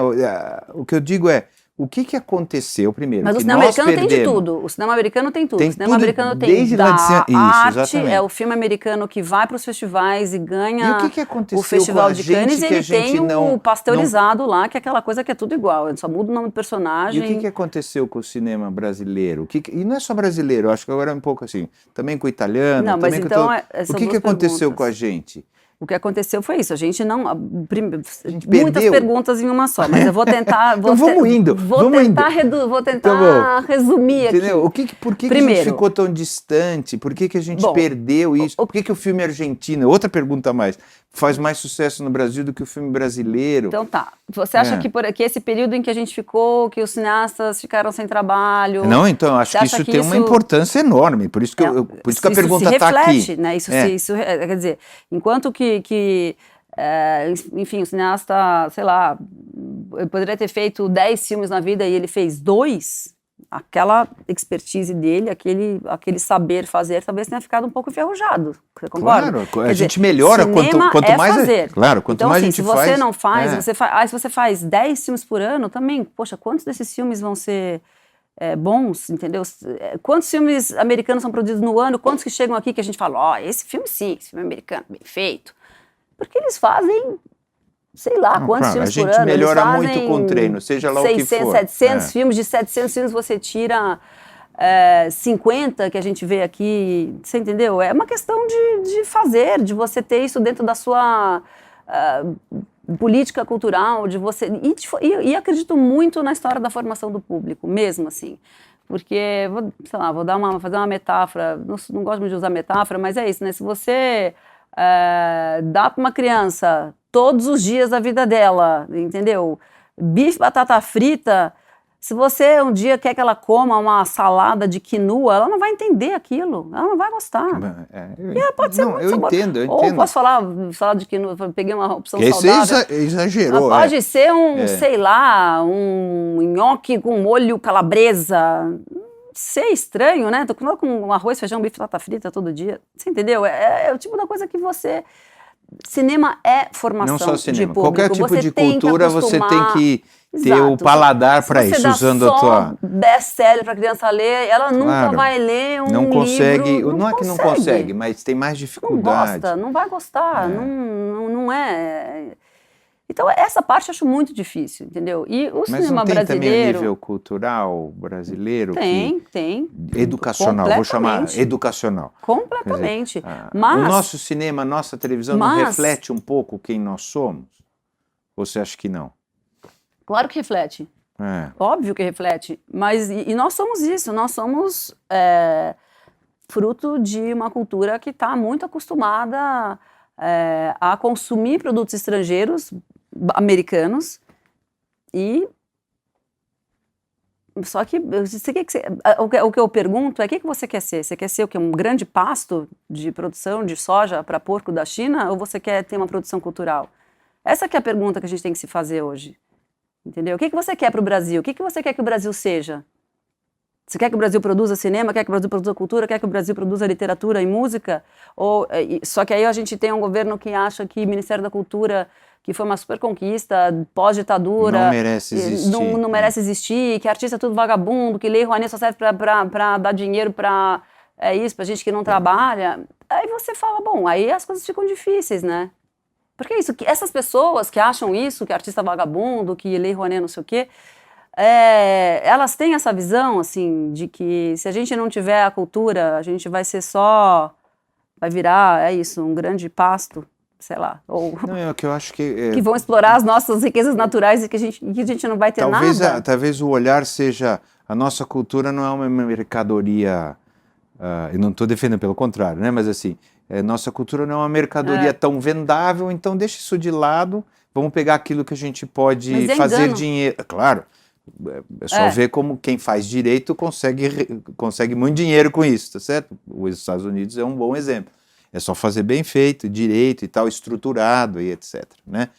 Speaker 1: O que eu digo é, o que aconteceu primeiro?
Speaker 2: Mas o cinema americano tem de tudo. O cinema americano tem tudo.
Speaker 1: Tem
Speaker 2: o cinema
Speaker 1: tudo,
Speaker 2: americano tem
Speaker 1: desde lá de cima. Isso,
Speaker 2: arte,
Speaker 1: exatamente.
Speaker 2: é o filme americano que vai para os festivais e ganha
Speaker 1: E o que aconteceu
Speaker 2: o Festival de Cannes, e ele tem o pasteurizado lá, que é aquela coisa que é tudo igual, só muda o nome do personagem.
Speaker 1: E o que aconteceu com o cinema brasileiro? E não é só brasileiro, acho que agora é um pouco assim, também com o italiano,
Speaker 2: não,
Speaker 1: também
Speaker 2: mas então,
Speaker 1: o que aconteceu com a gente?
Speaker 2: O que aconteceu foi isso, a gente
Speaker 1: gente
Speaker 2: muitas
Speaker 1: perdeu.
Speaker 2: Perguntas em uma só, mas eu vou tentar...
Speaker 1: Então vamos indo.
Speaker 2: Vou tentar resumir
Speaker 1: Entendeu?
Speaker 2: aqui.
Speaker 1: Por que a gente ficou tão distante? Por que a gente perdeu isso? Por que o filme argentino, outra pergunta a mais, faz mais sucesso no Brasil do que o filme brasileiro?
Speaker 2: Então tá, você acha que esse período em que a gente ficou, que os cineastas ficaram sem trabalho...
Speaker 1: Não, então, eu acho que isso tem uma importância enorme, por isso que, por isso que a pergunta está aqui.
Speaker 2: Né? Isso quer dizer, enquanto enfim, o cineasta, sei lá, poderia ter feito 10 filmes na vida e ele fez 2, aquela expertise dele, aquele saber fazer, talvez tenha ficado um pouco enferrujado. Você concorda?
Speaker 1: Claro, a gente melhora quanto mais...
Speaker 2: fazer.
Speaker 1: Claro, quanto
Speaker 2: então,
Speaker 1: mais
Speaker 2: assim,
Speaker 1: a gente
Speaker 2: faz... se você não
Speaker 1: faz...
Speaker 2: se você faz 10 filmes por ano, também, poxa, quantos desses filmes vão ser... bons, entendeu? Quantos filmes americanos são produzidos no ano, quantos que chegam aqui que a gente fala, esse filme sim, esse filme americano, bem feito. Porque eles fazem, sei lá, quantos filmes por ano.
Speaker 1: A gente melhora muito com o treino, seja lá 600, o que for.
Speaker 2: 700 filmes, de 700 filmes você tira 50 que a gente vê aqui, você entendeu? É uma questão de fazer, de você ter isso dentro da sua... política cultural, de você... E acredito muito na história da formação do público, mesmo assim. Porque, sei lá, fazer uma metáfora, não gosto muito de usar metáfora, mas é isso, né? Se você dá para uma criança todos os dias da vida dela, entendeu? Bife, batata frita, se você um dia quer que ela coma uma salada de quinoa, ela não vai entender aquilo, ela não vai gostar. Pode ser muito saboroso.
Speaker 1: Eu entendo.
Speaker 2: Ou posso falar salada de quinoa, peguei uma opção saudável.
Speaker 1: Você exagerou.
Speaker 2: Pode ser sei lá, um nhoque com molho calabresa. Ser estranho, né? Tô com arroz, feijão, bife, batata frita todo dia. Você entendeu? É o tipo da coisa que você... Cinema é formação de público. Não só cinema.
Speaker 1: Qualquer tipo de cultura você tem que ter o paladar para isso, usando a tua...
Speaker 2: best-seller para criança ler, ela nunca vai ler um livro...
Speaker 1: Não é que não consegue, mas tem mais dificuldade.
Speaker 2: Não vai gostar, não é... Então, essa parte eu acho muito difícil, entendeu? E o cinema brasileiro... Mas não tem também a nível
Speaker 1: cultural brasileiro?
Speaker 2: Tem.
Speaker 1: Educacional, vou chamar educacional.
Speaker 2: Completamente.
Speaker 1: Quer dizer,
Speaker 2: mas,
Speaker 1: o nosso cinema, a nossa televisão não reflete um pouco quem nós somos? Ou você acha que não?
Speaker 2: Claro que reflete. Óbvio que reflete. Mas e nós somos isso, nós somos fruto de uma cultura que está muito acostumada a consumir produtos estrangeiros, americanos, e só que o que eu pergunto é o que você quer ser? Você quer ser o quê? Um grande pasto de produção de soja para porco da China, ou você quer ter uma produção cultural? Essa que é a pergunta que a gente tem que se fazer hoje, entendeu? O que você quer para o Brasil? O que você quer que o Brasil seja? Você quer que o Brasil produza cinema, quer que o Brasil produza cultura, quer que o Brasil produza literatura e música? Só que aí a gente tem um governo que acha que o Ministério da Cultura, que foi uma super conquista, pós-ditadura,
Speaker 1: não merece existir.
Speaker 2: Não merece existir, que artista é tudo vagabundo, que Lei Rouanet só serve para dar dinheiro para pra gente que não trabalha. Aí você fala, bom, aí as coisas ficam difíceis, né? Porque é isso, que essas pessoas que acham isso, que artista é vagabundo, que Lei Rouanet não sei o quê, elas têm essa visão, assim, de que se a gente não tiver a cultura, a gente vai ser vai virar, um grande pasto, sei lá, ou
Speaker 1: Não, é o que eu acho que...
Speaker 2: que vão explorar as nossas riquezas naturais e que a gente não vai ter nada.
Speaker 1: Talvez o olhar seja, a nossa cultura não é uma mercadoria, eu não estou defendendo, pelo contrário, né? Mas assim, nossa cultura não é uma mercadoria tão vendável, então deixa isso de lado, vamos pegar aquilo que a gente pode fazer dinheiro. Claro, é só ver como quem faz direito consegue muito dinheiro com isso, tá certo? Os Estados Unidos é um bom exemplo. É só fazer bem feito, direito e tal, estruturado e etc, né?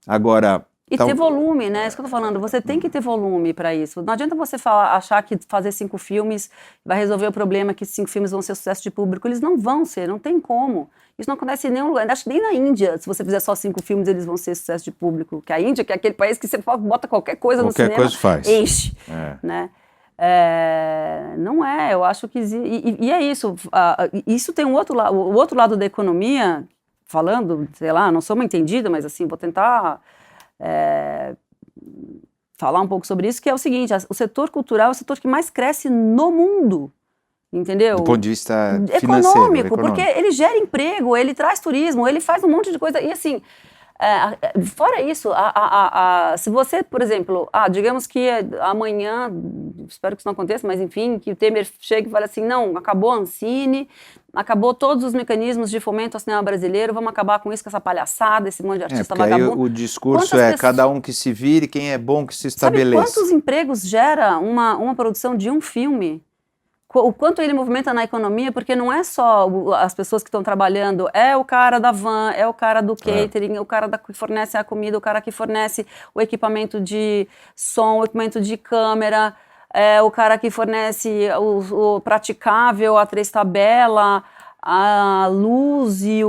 Speaker 1: Agora...
Speaker 2: E ter volume, né? Isso que eu tô falando, você tem que ter volume para isso. Não adianta você achar que fazer 5 filmes vai resolver o problema, que 5 filmes vão ser sucesso de público. Eles não vão ser, não tem como. Isso não acontece em nenhum lugar. Acho que nem na Índia, se você fizer só 5 filmes, eles vão ser sucesso de público. Que a Índia, que é aquele país que você bota qualquer coisa no cinema, enche, né? Não é, eu acho que... E é isso. Isso tem o outro lado da economia, falando, sei lá, não sou uma entendida, mas assim, vou tentar... falar um pouco sobre isso, que é o seguinte, o setor cultural é o setor que mais cresce no mundo, entendeu?
Speaker 1: Do ponto de vista
Speaker 2: econômico, porque ele gera emprego, ele traz turismo, ele faz um monte de coisa, e assim, fora isso, se você, por exemplo, digamos que amanhã, espero que isso não aconteça, mas enfim, que o Temer chegue e fale assim, não, acabou a Ancine, acabou todos os mecanismos de fomento ao cinema brasileiro, vamos acabar com isso, com essa palhaçada, esse monte de artista vagabundo.
Speaker 1: Aí o discurso cada um que se vire, quem é bom que se estabeleça.
Speaker 2: Sabe quantos empregos gera uma produção de um filme? O quanto ele movimenta na economia, porque não é só as pessoas que estão trabalhando, é o cara da van, é o cara do catering, o cara que fornece a comida, o cara que fornece o equipamento de som, o equipamento de câmera, o cara que fornece o praticável, a 3 tabela, a luz e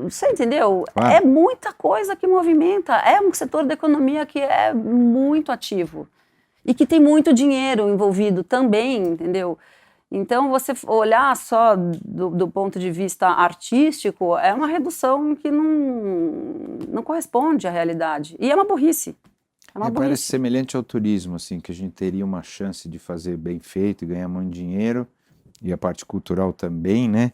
Speaker 2: você entendeu? É muita coisa que movimenta, é um setor da economia que é muito ativo e que tem muito dinheiro envolvido também, entendeu? Então, você olhar só do ponto de vista artístico é uma redução que não corresponde à realidade. E é uma burrice.
Speaker 1: Parece semelhante ao turismo, assim, que a gente teria uma chance de fazer bem feito e ganhar muito dinheiro, e a parte cultural também, né?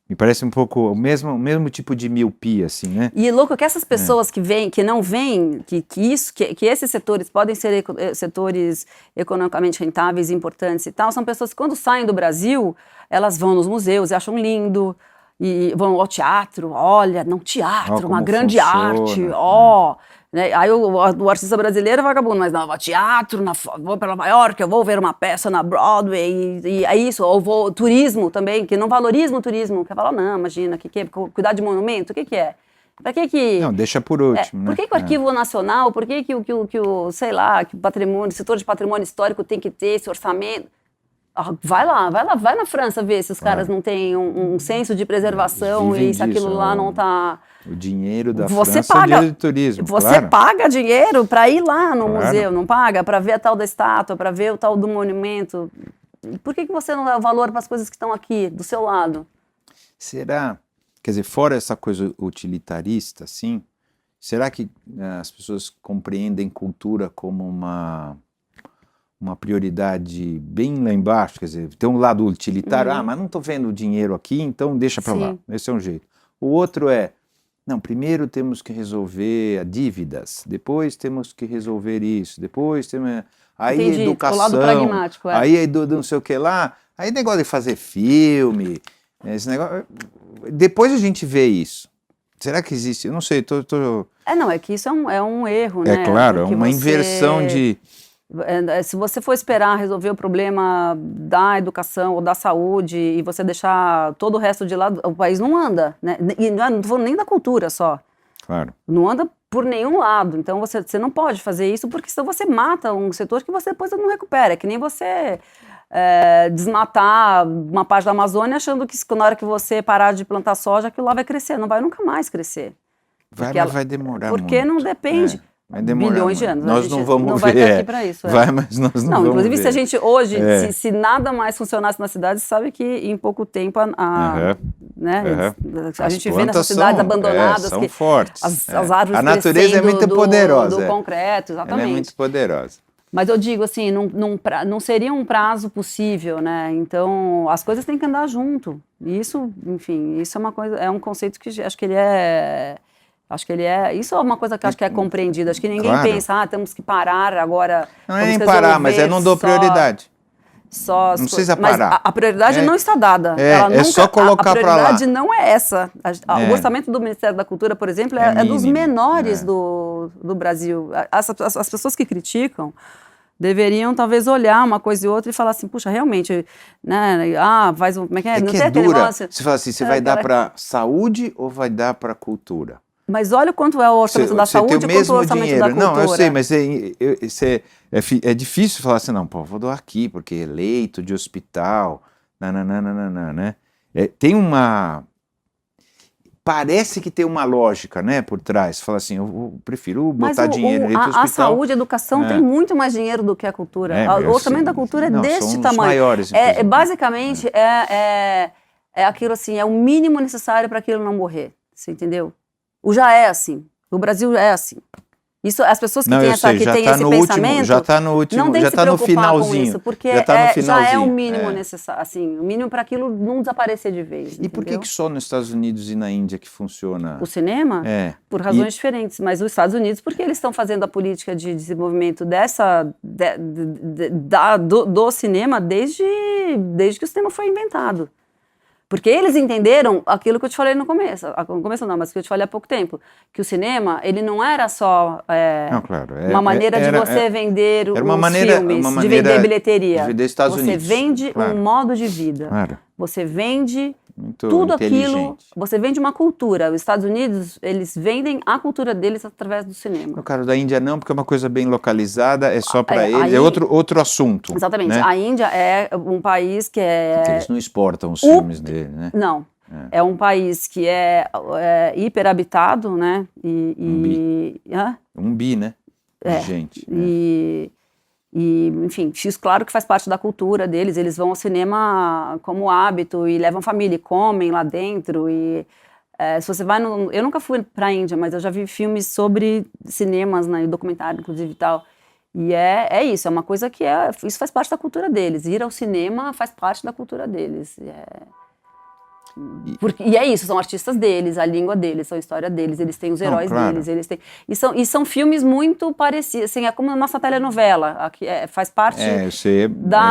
Speaker 1: Me parece um pouco o mesmo tipo de miopia, assim, né?
Speaker 2: E é louco que essas pessoas que não veem que esses setores podem ser setores economicamente rentáveis e importantes e tal, são pessoas que quando saem do Brasil, elas vão nos museus e acham lindo, e vão ao teatro, olha, não, teatro, uma grande arte, né? Aí o artista brasileiro é vagabundo, mas não, vou ao teatro, vou para Nova York, eu vou ver uma peça na Broadway, e é isso, ou vou turismo também, que não valoriza o turismo, quer falar, não, imagina, cuidar de monumento, o que é? Pra que...
Speaker 1: Não, deixa por último, né?
Speaker 2: Por que o Arquivo Nacional, por que o sei lá, que o setor de patrimônio histórico tem que ter esse orçamento? Vai na França ver se os caras não têm um senso de preservação e se aquilo lá não está...
Speaker 1: O dinheiro da França é o dinheiro de turismo,
Speaker 2: Você paga dinheiro para ir lá no museu, não paga? Para ver a tal da estátua, para ver o tal do monumento. Por que você não dá valor para as coisas que estão aqui, do seu lado?
Speaker 1: Será? Quer dizer, fora essa coisa utilitarista, assim, será que as pessoas compreendem cultura como uma prioridade bem lá embaixo? Quer dizer, tem um lado utilitário, mas não estou vendo o dinheiro aqui, então deixa para lá. Esse é um jeito. O outro não, primeiro temos que resolver dívidas, depois temos que resolver isso, depois temos... Aí
Speaker 2: Entendi.
Speaker 1: Educação,
Speaker 2: o lado pragmático,
Speaker 1: aí do não sei o que lá, aí negócio de fazer filme, esse negócio... Depois a gente vê isso. Será que existe? Eu não sei,
Speaker 2: não, é que isso é um erro, né?
Speaker 1: É claro, é uma inversão de...
Speaker 2: Se você for esperar resolver o problema da educação ou da saúde e você deixar todo o resto de lado, o país não anda, né? E não estou falando nem da cultura só.
Speaker 1: Claro.
Speaker 2: Não anda por nenhum lado. Então você não pode fazer isso, porque senão você mata um setor que você depois não recupera. É que nem você desmatar uma parte da Amazônia achando que na hora que você parar de plantar soja, aquilo lá vai crescer. Não vai nunca mais crescer.
Speaker 1: Mas vai demorar
Speaker 2: porque
Speaker 1: muito.
Speaker 2: não depende.
Speaker 1: Vai demorar
Speaker 2: bilhões de
Speaker 1: muito.
Speaker 2: anos.
Speaker 1: Nós não vamos ver.
Speaker 2: Não vai estar aqui para isso.
Speaker 1: Vai, mas nós não vamos
Speaker 2: inclusive,
Speaker 1: ver.
Speaker 2: se a gente hoje, se nada mais funcionasse na cidade, você sabe que em pouco tempo né, a gente vê nessas cidades abandonadas
Speaker 1: são
Speaker 2: que
Speaker 1: fortes.
Speaker 2: As árvores
Speaker 1: a natureza é muito poderosa.
Speaker 2: Do concreto, exatamente.
Speaker 1: Ela é muito poderosa.
Speaker 2: Mas eu digo assim, não seria um prazo possível, né? Então, as coisas têm que andar junto. E isso, enfim, isso é uma coisa, é um conceito que acho que ele é... Isso é uma coisa que eu acho que é compreendida. Acho que ninguém pensa, temos que parar agora.
Speaker 1: Não é nem parar, mas não dou prioridade. Não precisa parar.
Speaker 2: Mas a prioridade não está dada.
Speaker 1: Só colocar para lá.
Speaker 2: A prioridade não é essa. O orçamento do Ministério da Cultura, por exemplo, é dos menores do Brasil. As pessoas que criticam deveriam talvez olhar uma coisa e outra e falar assim, puxa, realmente, né? Como é que é?
Speaker 1: Não tem aquele negócio. Você fala assim, você vai dar para saúde ou vai dar para cultura?
Speaker 2: Mas olha o quanto é o orçamento da saúde e quanto é o orçamento da cultura.
Speaker 1: Não, eu sei, mas é difícil falar assim, não, vou doar aqui, porque leito de hospital, né? Tem uma... Parece que tem uma lógica, né, por trás. Fala assim, eu prefiro botar dinheiro no hospital.
Speaker 2: A saúde e a educação tem muito mais dinheiro do que a cultura. O orçamento da cultura é deste tamanho.
Speaker 1: Maiores,
Speaker 2: basicamente, é aquilo assim, é o mínimo necessário para aquilo não morrer. Você entendeu? Já é assim. O Brasil é assim. Isso, as pessoas que têm esse pensamento
Speaker 1: já está no último,
Speaker 2: não tem
Speaker 1: já
Speaker 2: está no
Speaker 1: finalzinho.
Speaker 2: Isso, porque
Speaker 1: já
Speaker 2: é o mínimo necessário, assim, o mínimo para aquilo não desaparecer de vez.
Speaker 1: E por que só nos Estados Unidos e na Índia que funciona?
Speaker 2: O cinema? Por razões diferentes, mas os Estados Unidos, porque eles estão fazendo a política de desenvolvimento do cinema desde que o cinema foi inventado. Porque eles entenderam aquilo que eu te falei no começo não, mas que eu te falei há pouco tempo, que o cinema, ele não era só uma maneira de você vender os filmes, de vender bilheteria.
Speaker 1: De vender Estados
Speaker 2: você
Speaker 1: Unidos.
Speaker 2: Vende um modo de vida.
Speaker 1: Claro.
Speaker 2: Você vende
Speaker 1: muito
Speaker 2: tudo aquilo, você vende uma cultura. Os Estados Unidos, eles vendem a cultura deles através do cinema.
Speaker 1: No caso da Índia não, porque é uma coisa bem localizada, é só para eles, é outro assunto.
Speaker 2: Exatamente.
Speaker 1: Né?
Speaker 2: A Índia é um país que
Speaker 1: Porque eles não exportam os filmes dele, né?
Speaker 2: Não. É um país que é hiperhabitado, né?
Speaker 1: Um bi, né? De gente.
Speaker 2: E, enfim, isso claro que faz parte da cultura deles, eles vão ao cinema como hábito e levam família e comem lá dentro e se você vai eu nunca fui para a Índia, mas eu já vi filmes sobre cinemas, né, documentário inclusive e tal, e é isso, é uma coisa que isso faz parte da cultura deles, ir ao cinema faz parte da cultura deles, e é isso, são artistas deles, a língua deles, são a história deles, eles têm os heróis deles, eles têm, e são filmes muito parecidos, assim, é como a nossa telenovela, aqui, faz parte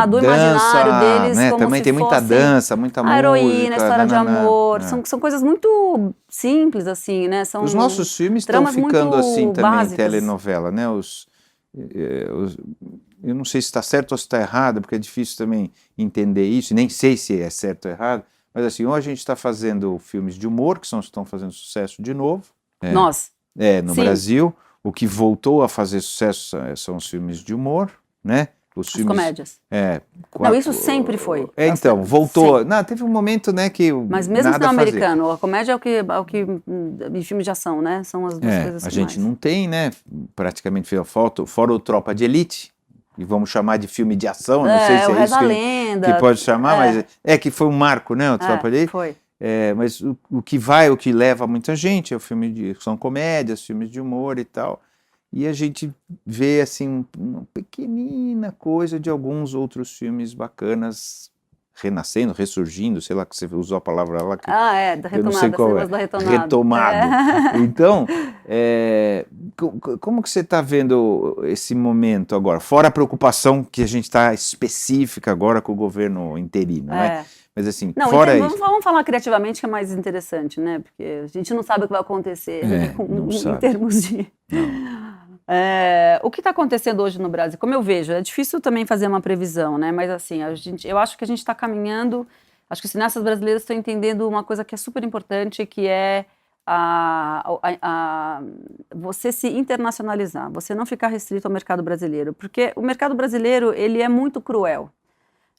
Speaker 2: do imaginário deles,
Speaker 1: né?
Speaker 2: como
Speaker 1: também
Speaker 2: se
Speaker 1: tem muita dança, muita música,
Speaker 2: a heroína, a história de amor, são coisas muito simples, assim, né?
Speaker 1: Os nossos filmes estão ficando assim também, básicas. Telenovela, né? Eu não sei se está certo ou se está errado, porque é difícil também entender isso, nem sei se é certo ou errado. Mas assim, hoje a gente está fazendo filmes de humor, que estão fazendo sucesso de novo.
Speaker 2: Nós.
Speaker 1: No Brasil. O que voltou a fazer sucesso são os filmes de humor, né? Os
Speaker 2: comédias. Não, isso sempre foi.
Speaker 1: Então, voltou. Não, teve um momento, né, que
Speaker 2: mas mesmo no americano, a comédia é o que e filmes de ação, né? São as duas coisas
Speaker 1: a gente não tem, né? Praticamente fora o Tropa de Elite. E vamos chamar de filme de ação, não sei se é isso que pode chamar, mas que foi um marco, né, o Tropa de Elite.
Speaker 2: Foi.
Speaker 1: Mas o que leva muita gente é o filme são comédias, filmes de humor e tal. E a gente vê, assim, uma pequenina coisa de alguns outros filmes bacanas renascendo, ressurgindo, sei lá, que você usou a palavra lá.
Speaker 2: Da retomada,
Speaker 1: eu não sei qual retomado. Então, como que você está vendo esse momento agora? Fora a preocupação que a gente está específica agora com o governo interino, né? Mas assim, fora isso...
Speaker 2: Vamos falar criativamente que é mais interessante, né? Porque a gente não sabe o que vai acontecer em termos de... O que está acontecendo hoje no Brasil? Como eu vejo, é difícil também fazer uma previsão, né? Mas assim, eu acho que a gente está caminhando, acho que os cineastas brasileiros estão entendendo uma coisa que é super importante, que é você se internacionalizar, você não ficar restrito ao mercado brasileiro, porque o mercado brasileiro, ele é muito cruel,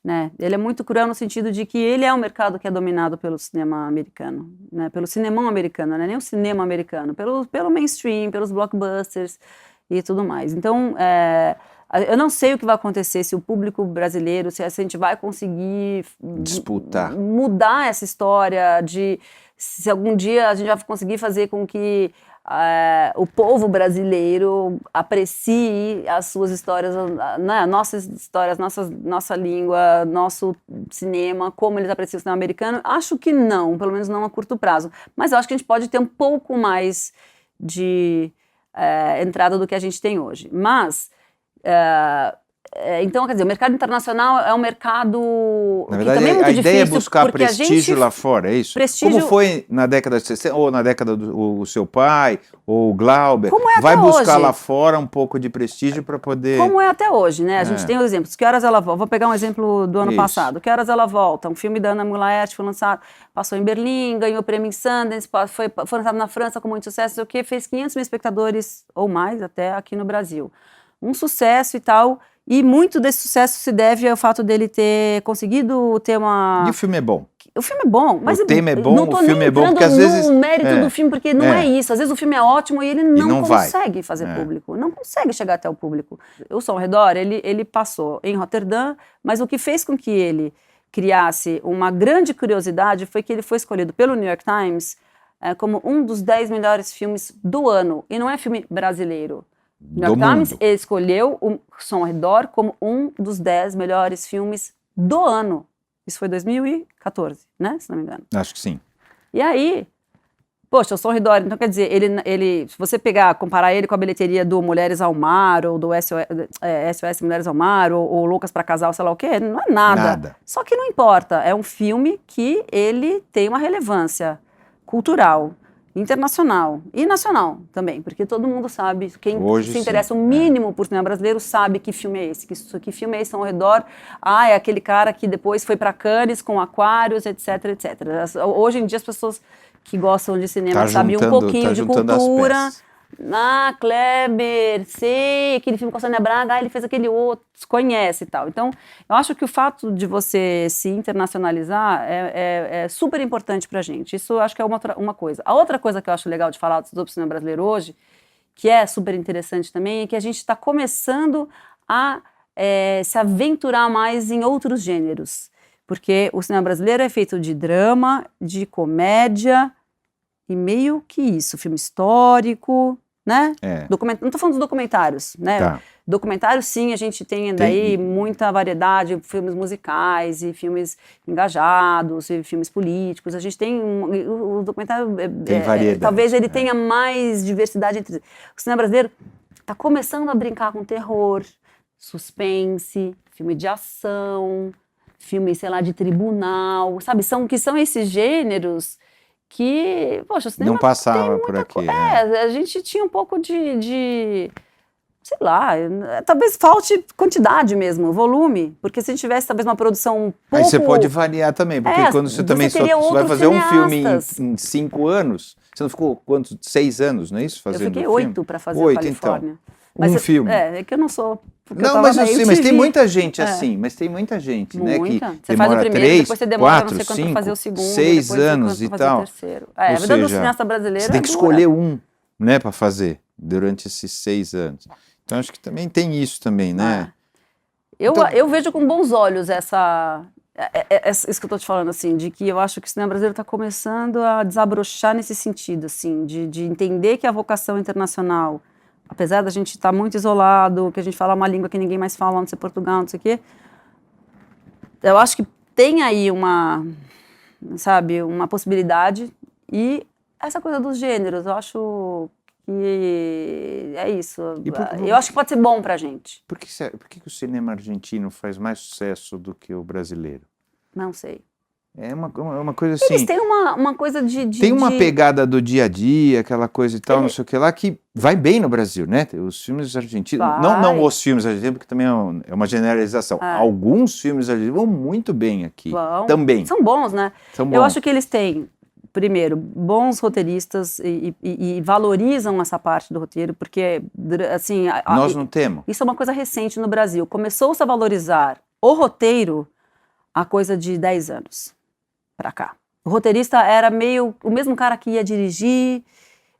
Speaker 2: né? Ele é muito cruel no sentido de que ele é um mercado que é dominado pelo cinema americano, né? Pelo cinemão americano, não é nem o cinema americano, pelo mainstream, pelos blockbusters e tudo mais. Então, eu não sei o que vai acontecer se o público brasileiro, se a gente vai conseguir
Speaker 1: disputar,
Speaker 2: mudar essa história se algum dia a gente vai conseguir fazer com que o povo brasileiro aprecie as suas histórias, né, nossas histórias, nossa língua, nosso cinema, como eles apreciam o cinema americano. Acho que não, pelo menos não a curto prazo. Mas eu acho que a gente pode ter um pouco mais de entrada do que a gente tem hoje. Mas, então, quer dizer, o mercado internacional é um mercado
Speaker 1: na verdade,
Speaker 2: que também é muito
Speaker 1: a ideia é
Speaker 2: difícil,
Speaker 1: buscar prestígio lá fora, é isso?
Speaker 2: Prestígio...
Speaker 1: Como foi na década de 60, ou na década do seu pai, ou o Glauber,
Speaker 2: como é
Speaker 1: vai
Speaker 2: até
Speaker 1: buscar
Speaker 2: hoje?
Speaker 1: Lá fora um pouco de prestígio para poder...
Speaker 2: Como é até hoje, né? A gente tem os exemplos. Que Horas Ela Volta? Vou pegar um exemplo do ano passado. Que Horas Ela Volta? Um filme da Ana Mulaert, foi lançado, passou em Berlim, ganhou prêmio em Sundance, foi lançado na França com muito sucesso, o que fez 500 mil espectadores, ou mais até, aqui no Brasil. Um sucesso e tal... E muito desse sucesso se deve ao fato dele ter conseguido ter uma...
Speaker 1: E o filme é bom?
Speaker 2: O filme é bom, mas
Speaker 1: o tema é bom,
Speaker 2: não tô
Speaker 1: o filme
Speaker 2: nem
Speaker 1: é bom, porque às vezes...
Speaker 2: no mérito do filme, porque não é isso. Às vezes o filme é ótimo e ele não consegue fazer público, não consegue chegar até o público. O Som ao Redor, ele passou em Roterdã, mas o que fez com que ele criasse uma grande curiosidade foi que ele foi escolhido pelo New York Times como um dos 10 melhores filmes do ano, e não é filme brasileiro. New York Times escolheu o Som ao Redor como um dos 10 melhores filmes do ano. Isso foi 2014, né? Se não me engano.
Speaker 1: Acho que sim.
Speaker 2: E aí, poxa, o Som ao Redor, então quer dizer, se você comparar ele com a bilheteria do Mulheres ao Mar, ou do SOS Mulheres ao Mar, ou Loucas pra Casal, sei lá o quê, não é nada. Só que não importa, é um filme que ele tem uma relevância cultural, internacional e nacional também, porque todo mundo sabe, quem se interessa o mínimo por cinema brasileiro sabe que filme é esse, que filme é esse ao redor, é aquele cara que depois foi para Cannes com Aquários, etc, etc. Hoje em dia as pessoas que gostam de cinema sabem um pouquinho de cultura. Kleber, sei, aquele filme com a Sônia Braga, ele fez aquele outro, conhece e tal. Então, eu acho que o fato de você se internacionalizar é super importante pra gente. Isso eu acho que é uma coisa. A outra coisa que eu acho legal de falar sobre o cinema brasileiro hoje, que é super interessante também, é que a gente está começando a se aventurar mais em outros gêneros. Porque o cinema brasileiro é feito de drama, de comédia, e meio que isso, filme histórico, né? Não estou falando dos documentários, né?
Speaker 1: Tá.
Speaker 2: Documentários, sim, a gente tem daí muita variedade, filmes musicais e filmes engajados, e filmes políticos. A gente tem o documentário,
Speaker 1: tem variedade,
Speaker 2: talvez ele tenha mais diversidade. O cinema brasileiro está começando a brincar com terror, suspense, filme de ação, filme, sei lá, de tribunal, sabe? São esses gêneros que, poxa, o cinema
Speaker 1: não passava por aqui.
Speaker 2: A gente tinha um pouco de sei lá, talvez falte quantidade mesmo, volume, porque se a gente tivesse talvez uma produção um pouco...
Speaker 1: Aí você pode variar também, porque quando você também você vai fazer um filme em 5 anos, você não ficou quantos? 6 anos, não é isso? Fazendo
Speaker 2: eu fiquei
Speaker 1: filme?
Speaker 2: 8 para fazer o Califórnia.
Speaker 1: Então, filme.
Speaker 2: É que eu não sou...
Speaker 1: Não, mas tem muita gente assim, mas tem muita gente, né? Que
Speaker 2: você faz o primeiro,
Speaker 1: 3,
Speaker 2: depois você demora
Speaker 1: 4,
Speaker 2: não sei quanto
Speaker 1: 5,
Speaker 2: para fazer o segundo,
Speaker 1: 6 anos e tal.
Speaker 2: A vida do cineasta brasileiro
Speaker 1: você tem que escolher né, para fazer durante esses 6 anos. Então acho que também tem isso também, né?
Speaker 2: Eu vejo com bons olhos isso que eu estou te falando, assim, de que eu acho que o cinema brasileiro está começando a desabrochar nesse sentido, assim, de entender que a vocação internacional, apesar da gente estar muito isolado, que a gente fala uma língua que ninguém mais fala, não sei Portugal, não sei o quê, eu acho que tem aí uma possibilidade, e essa coisa dos gêneros, eu acho que é isso. Eu acho que pode ser bom pra gente.
Speaker 1: Por que o cinema argentino faz mais sucesso do que o brasileiro?
Speaker 2: Não sei.
Speaker 1: É uma coisa assim...
Speaker 2: Eles têm uma coisa
Speaker 1: Tem uma pegada do dia a dia, aquela coisa e tal, não sei o que lá, que vai bem no Brasil, né? Os filmes argentinos... Não os filmes argentinos, porque também é uma generalização. Alguns filmes argentinos vão muito bem aqui. Também.
Speaker 2: São bons, né?
Speaker 1: São bons.
Speaker 2: Eu acho que eles têm primeiro, bons roteiristas e valorizam essa parte do roteiro, porque, assim...
Speaker 1: Nós não temos.
Speaker 2: Isso é uma coisa recente no Brasil. Começou-se a valorizar o roteiro há coisa de 10 anos pra cá. O roteirista era meio o mesmo cara que ia dirigir.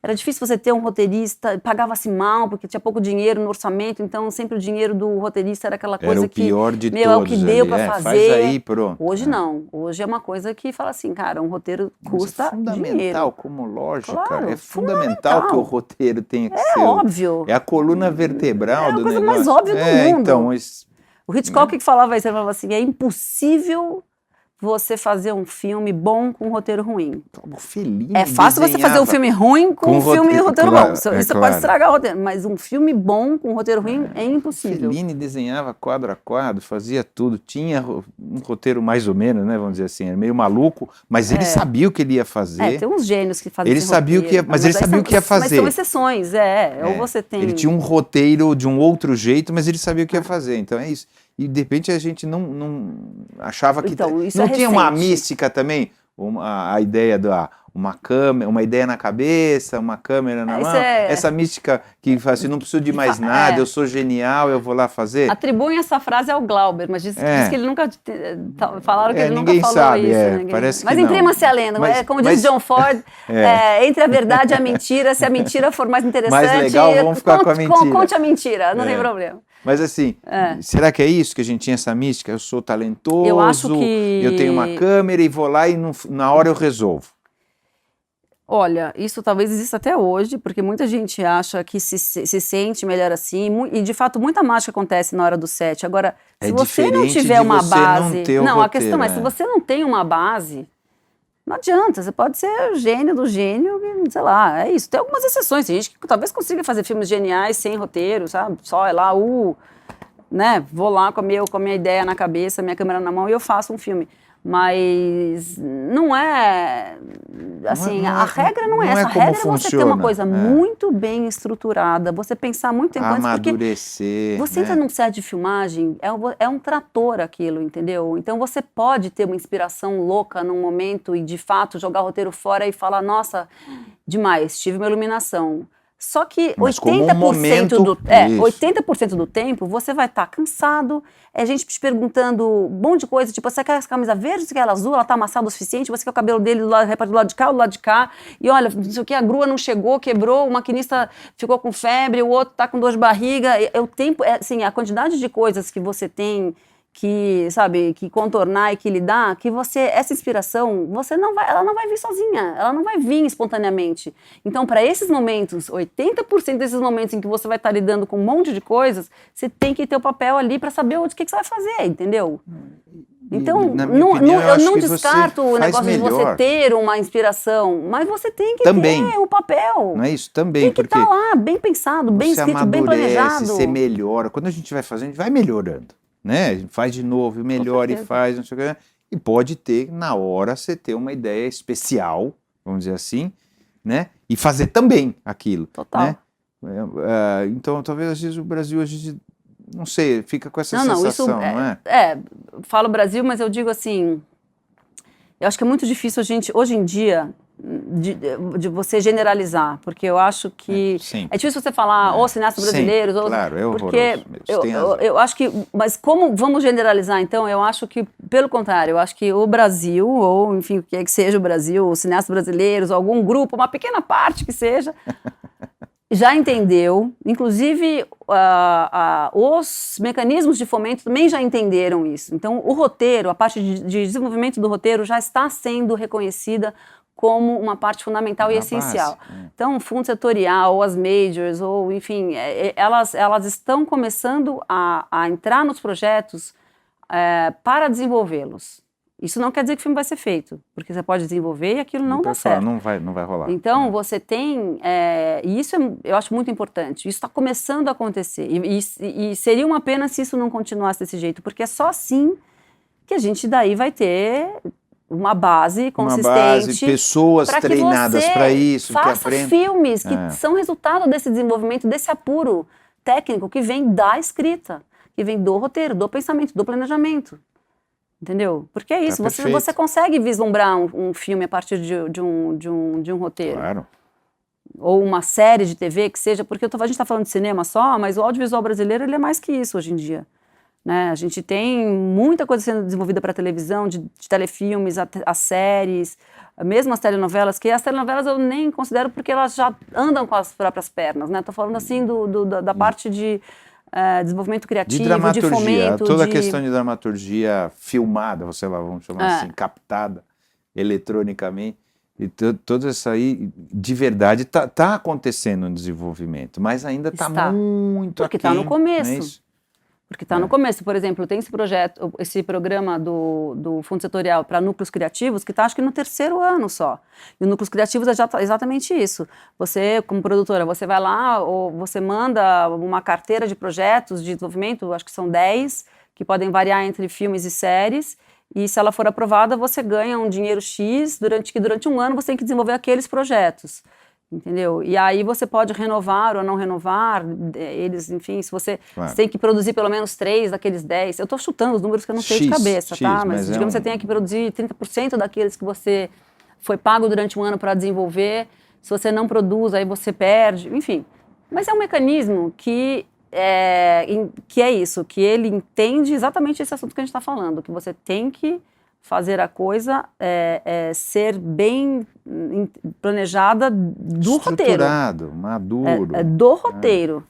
Speaker 2: Era difícil você ter um roteirista, pagava-se mal, porque tinha pouco dinheiro no orçamento, então sempre o dinheiro do roteirista era aquela coisa que...
Speaker 1: Era o pior de
Speaker 2: todos. É o que deu para fazer.
Speaker 1: Faz aí, pronto.
Speaker 2: Hoje não. Hoje é uma coisa que fala assim, cara, um roteiro custa dinheiro.
Speaker 1: É fundamental como lógica.
Speaker 2: Claro,
Speaker 1: É fundamental que o roteiro tenha que ser...
Speaker 2: É óbvio.
Speaker 1: É a coluna vertebral do negócio.
Speaker 2: É a coisa mais óbvia do mundo.
Speaker 1: Então,
Speaker 2: o Hitchcock que falava isso, ele falava assim, é impossível você fazer um filme bom com um roteiro ruim.
Speaker 1: O Fellini
Speaker 2: é fácil você fazer um filme ruim com um filme roteiro
Speaker 1: claro,
Speaker 2: bom. Isso pode estragar o roteiro, mas um filme bom com um roteiro ruim é impossível.
Speaker 1: Fellini desenhava quadro a quadro, fazia tudo, tinha um roteiro mais ou menos, né, vamos dizer assim, era meio maluco, mas ele sabia o que ele ia fazer.
Speaker 2: Tem uns gênios que fazem
Speaker 1: ele sabia
Speaker 2: roteiro,
Speaker 1: o que ia, mas ele sabia o que ia fazer.
Speaker 2: Mas são exceções, ou você tem...
Speaker 1: Ele tinha um roteiro de um outro jeito, mas ele sabia o que ia fazer, então é isso. E de repente a gente não achava que...
Speaker 2: Então, isso
Speaker 1: não
Speaker 2: é
Speaker 1: tinha
Speaker 2: recente.
Speaker 1: uma mística também? A ideia da uma câmera, uma ideia na cabeça, uma câmera na mão, essa mística que fala assim, não preciso de mais nada, eu sou genial, eu vou lá fazer.
Speaker 2: Atribuem essa frase ao Glauber, mas diz que ele nunca falaram que ele nunca falou
Speaker 1: sabe,
Speaker 2: isso.
Speaker 1: Parece
Speaker 2: mas
Speaker 1: que
Speaker 2: imprima-se a lenda, como diz John Ford, entre a verdade e a mentira, se a mentira for mais interessante,
Speaker 1: mais legal, vamos ficar com a mentira.
Speaker 2: Conte a mentira, não tem problema.
Speaker 1: Mas assim, será que é isso que a gente tinha essa mística? Eu sou talentoso,
Speaker 2: eu acho que...
Speaker 1: eu tenho uma câmera e vou lá e na hora eu resolvo.
Speaker 2: Olha, isso talvez exista até hoje, porque muita gente acha que se sente melhor assim, e de fato muita mágica acontece na hora do set. Agora, se você não tiver uma base... Não, a questão é, se você não tem uma base, não adianta, você pode ser o gênio do gênio, sei lá, é isso. Tem algumas exceções, tem gente que talvez consiga fazer filmes geniais sem roteiro, sabe? Só é lá, né, vou lá com a minha ideia na cabeça, minha câmera na mão e eu faço um filme. Mas não é, assim, a regra não é essa. A regra é você ter uma coisa muito bem estruturada, você pensar muito tempo antes, porque você entra num set de filmagem, é um trator aquilo, entendeu? Então você pode ter uma inspiração louca num momento e de fato jogar o roteiro fora e falar, nossa, demais, tive uma iluminação. Só que 80% do tempo você vai estar cansado, gente te perguntando um monte de coisa, tipo, você quer essa camisa verde, você quer ela azul, ela tá amassada o suficiente, você quer o cabelo dele do lado de cá ou do lado de cá, e olha, não sei o que, a grua não chegou, quebrou, o maquinista ficou com febre, o outro tá com dor de barriga, o tempo, assim, a quantidade de coisas que você tem que, sabe, que contornar e que lidar, que essa inspiração, ela não vai vir sozinha, ela não vai vir espontaneamente. Então, para esses momentos, 80% desses momentos em que você vai estar lidando com um monte de coisas, você tem que ter o papel ali para saber o que você vai fazer, entendeu? Então, eu não descarto o negócio de você ter uma inspiração, mas você tem que ter o papel.
Speaker 1: Não é isso? Também.
Speaker 2: Tem que estar lá, bem pensado, bem escrito, bem planejado.
Speaker 1: Você melhora. Quando a gente vai fazendo, a gente vai melhorando. Né? A gente faz de novo, melhora e faz, não sei o que. E pode ter, na hora, você ter uma ideia especial, vamos dizer assim, né? E fazer também aquilo.
Speaker 2: Total.
Speaker 1: Né? Então, talvez, às vezes, o Brasil, a gente, não sei, fica com essa sensação, não é?
Speaker 2: Falo Brasil, mas eu digo assim, eu acho que é muito difícil a gente, hoje em dia, de você generalizar, porque eu acho que é difícil você falar ou cineastas brasileiros, ou
Speaker 1: claro, é horroroso,
Speaker 2: porque eu acho que, mas como vamos generalizar então, eu acho que pelo contrário, eu acho que o Brasil, ou enfim, o que é que seja o Brasil, os cineastas brasileiros, algum grupo, uma pequena parte que seja, já entendeu, inclusive os mecanismos de fomento também já entenderam isso. Então o roteiro, a parte de desenvolvimento do roteiro já está sendo reconhecida como uma parte fundamental e essencial. Então, o fundo setorial, ou as majors, ou enfim, elas estão começando a entrar nos projetos para desenvolvê-los. Isso não quer dizer que o filme vai ser feito, porque você pode desenvolver e aquilo não dá certo.
Speaker 1: Não vai rolar.
Speaker 2: Então, você tem, e isso eu acho muito importante, isso está começando a acontecer, e seria uma pena se isso não continuasse desse jeito, porque é só assim que a gente daí vai ter uma base consistente,
Speaker 1: pessoas treinadas para isso,
Speaker 2: faça
Speaker 1: que aprendem.
Speaker 2: Filmes que são resultado desse desenvolvimento, desse apuro técnico que vem da escrita, que vem do roteiro, do pensamento, do planejamento. Entendeu? Porque é isso, você
Speaker 1: perfeito.
Speaker 2: consegue vislumbrar um filme a partir de um roteiro.
Speaker 1: Claro.
Speaker 2: Ou uma série de TV que seja, porque a gente está falando de cinema só, mas o audiovisual brasileiro ele é mais que isso hoje em dia. Né? A gente tem muita coisa sendo desenvolvida para televisão, de telefilmes, a séries, mesmo as telenovelas, que as telenovelas eu nem considero porque elas já andam com as próprias pernas. Estou falando assim da parte de desenvolvimento criativo,
Speaker 1: De dramaturgia,
Speaker 2: fomento.
Speaker 1: toda a questão de dramaturgia filmada, vamos chamar assim, captada eletronicamente, e toda essa aí, de verdade, tá acontecendo um desenvolvimento, mas ainda está muito
Speaker 2: porque está no começo.
Speaker 1: Não é isso?
Speaker 2: Porque está no começo. Por exemplo, tem esse programa do Fundo Setorial para núcleos criativos, que está acho que no 3º ano só. E o núcleos criativos é exatamente isso. Você, como produtora, você vai lá ou você manda uma carteira de projetos de desenvolvimento, acho que são 10, que podem variar entre filmes e séries, e se ela for aprovada, você ganha um dinheiro X, durante um ano você tem que desenvolver aqueles projetos. Entendeu? E aí você pode renovar ou não renovar eles, enfim, se você tem que produzir pelo menos 3 daqueles 10. Eu estou chutando os números que eu não sei de cabeça, tá? Mas digamos que você tenha que produzir 30% daqueles que você foi pago durante um ano para desenvolver. Se você não produz, aí você perde, enfim. Mas é um mecanismo que é isso, que ele entende exatamente esse assunto que a gente está falando, que você tem que fazer a coisa ser bem planejada do roteiro.
Speaker 1: Estruturado, maduro.
Speaker 2: Do roteiro.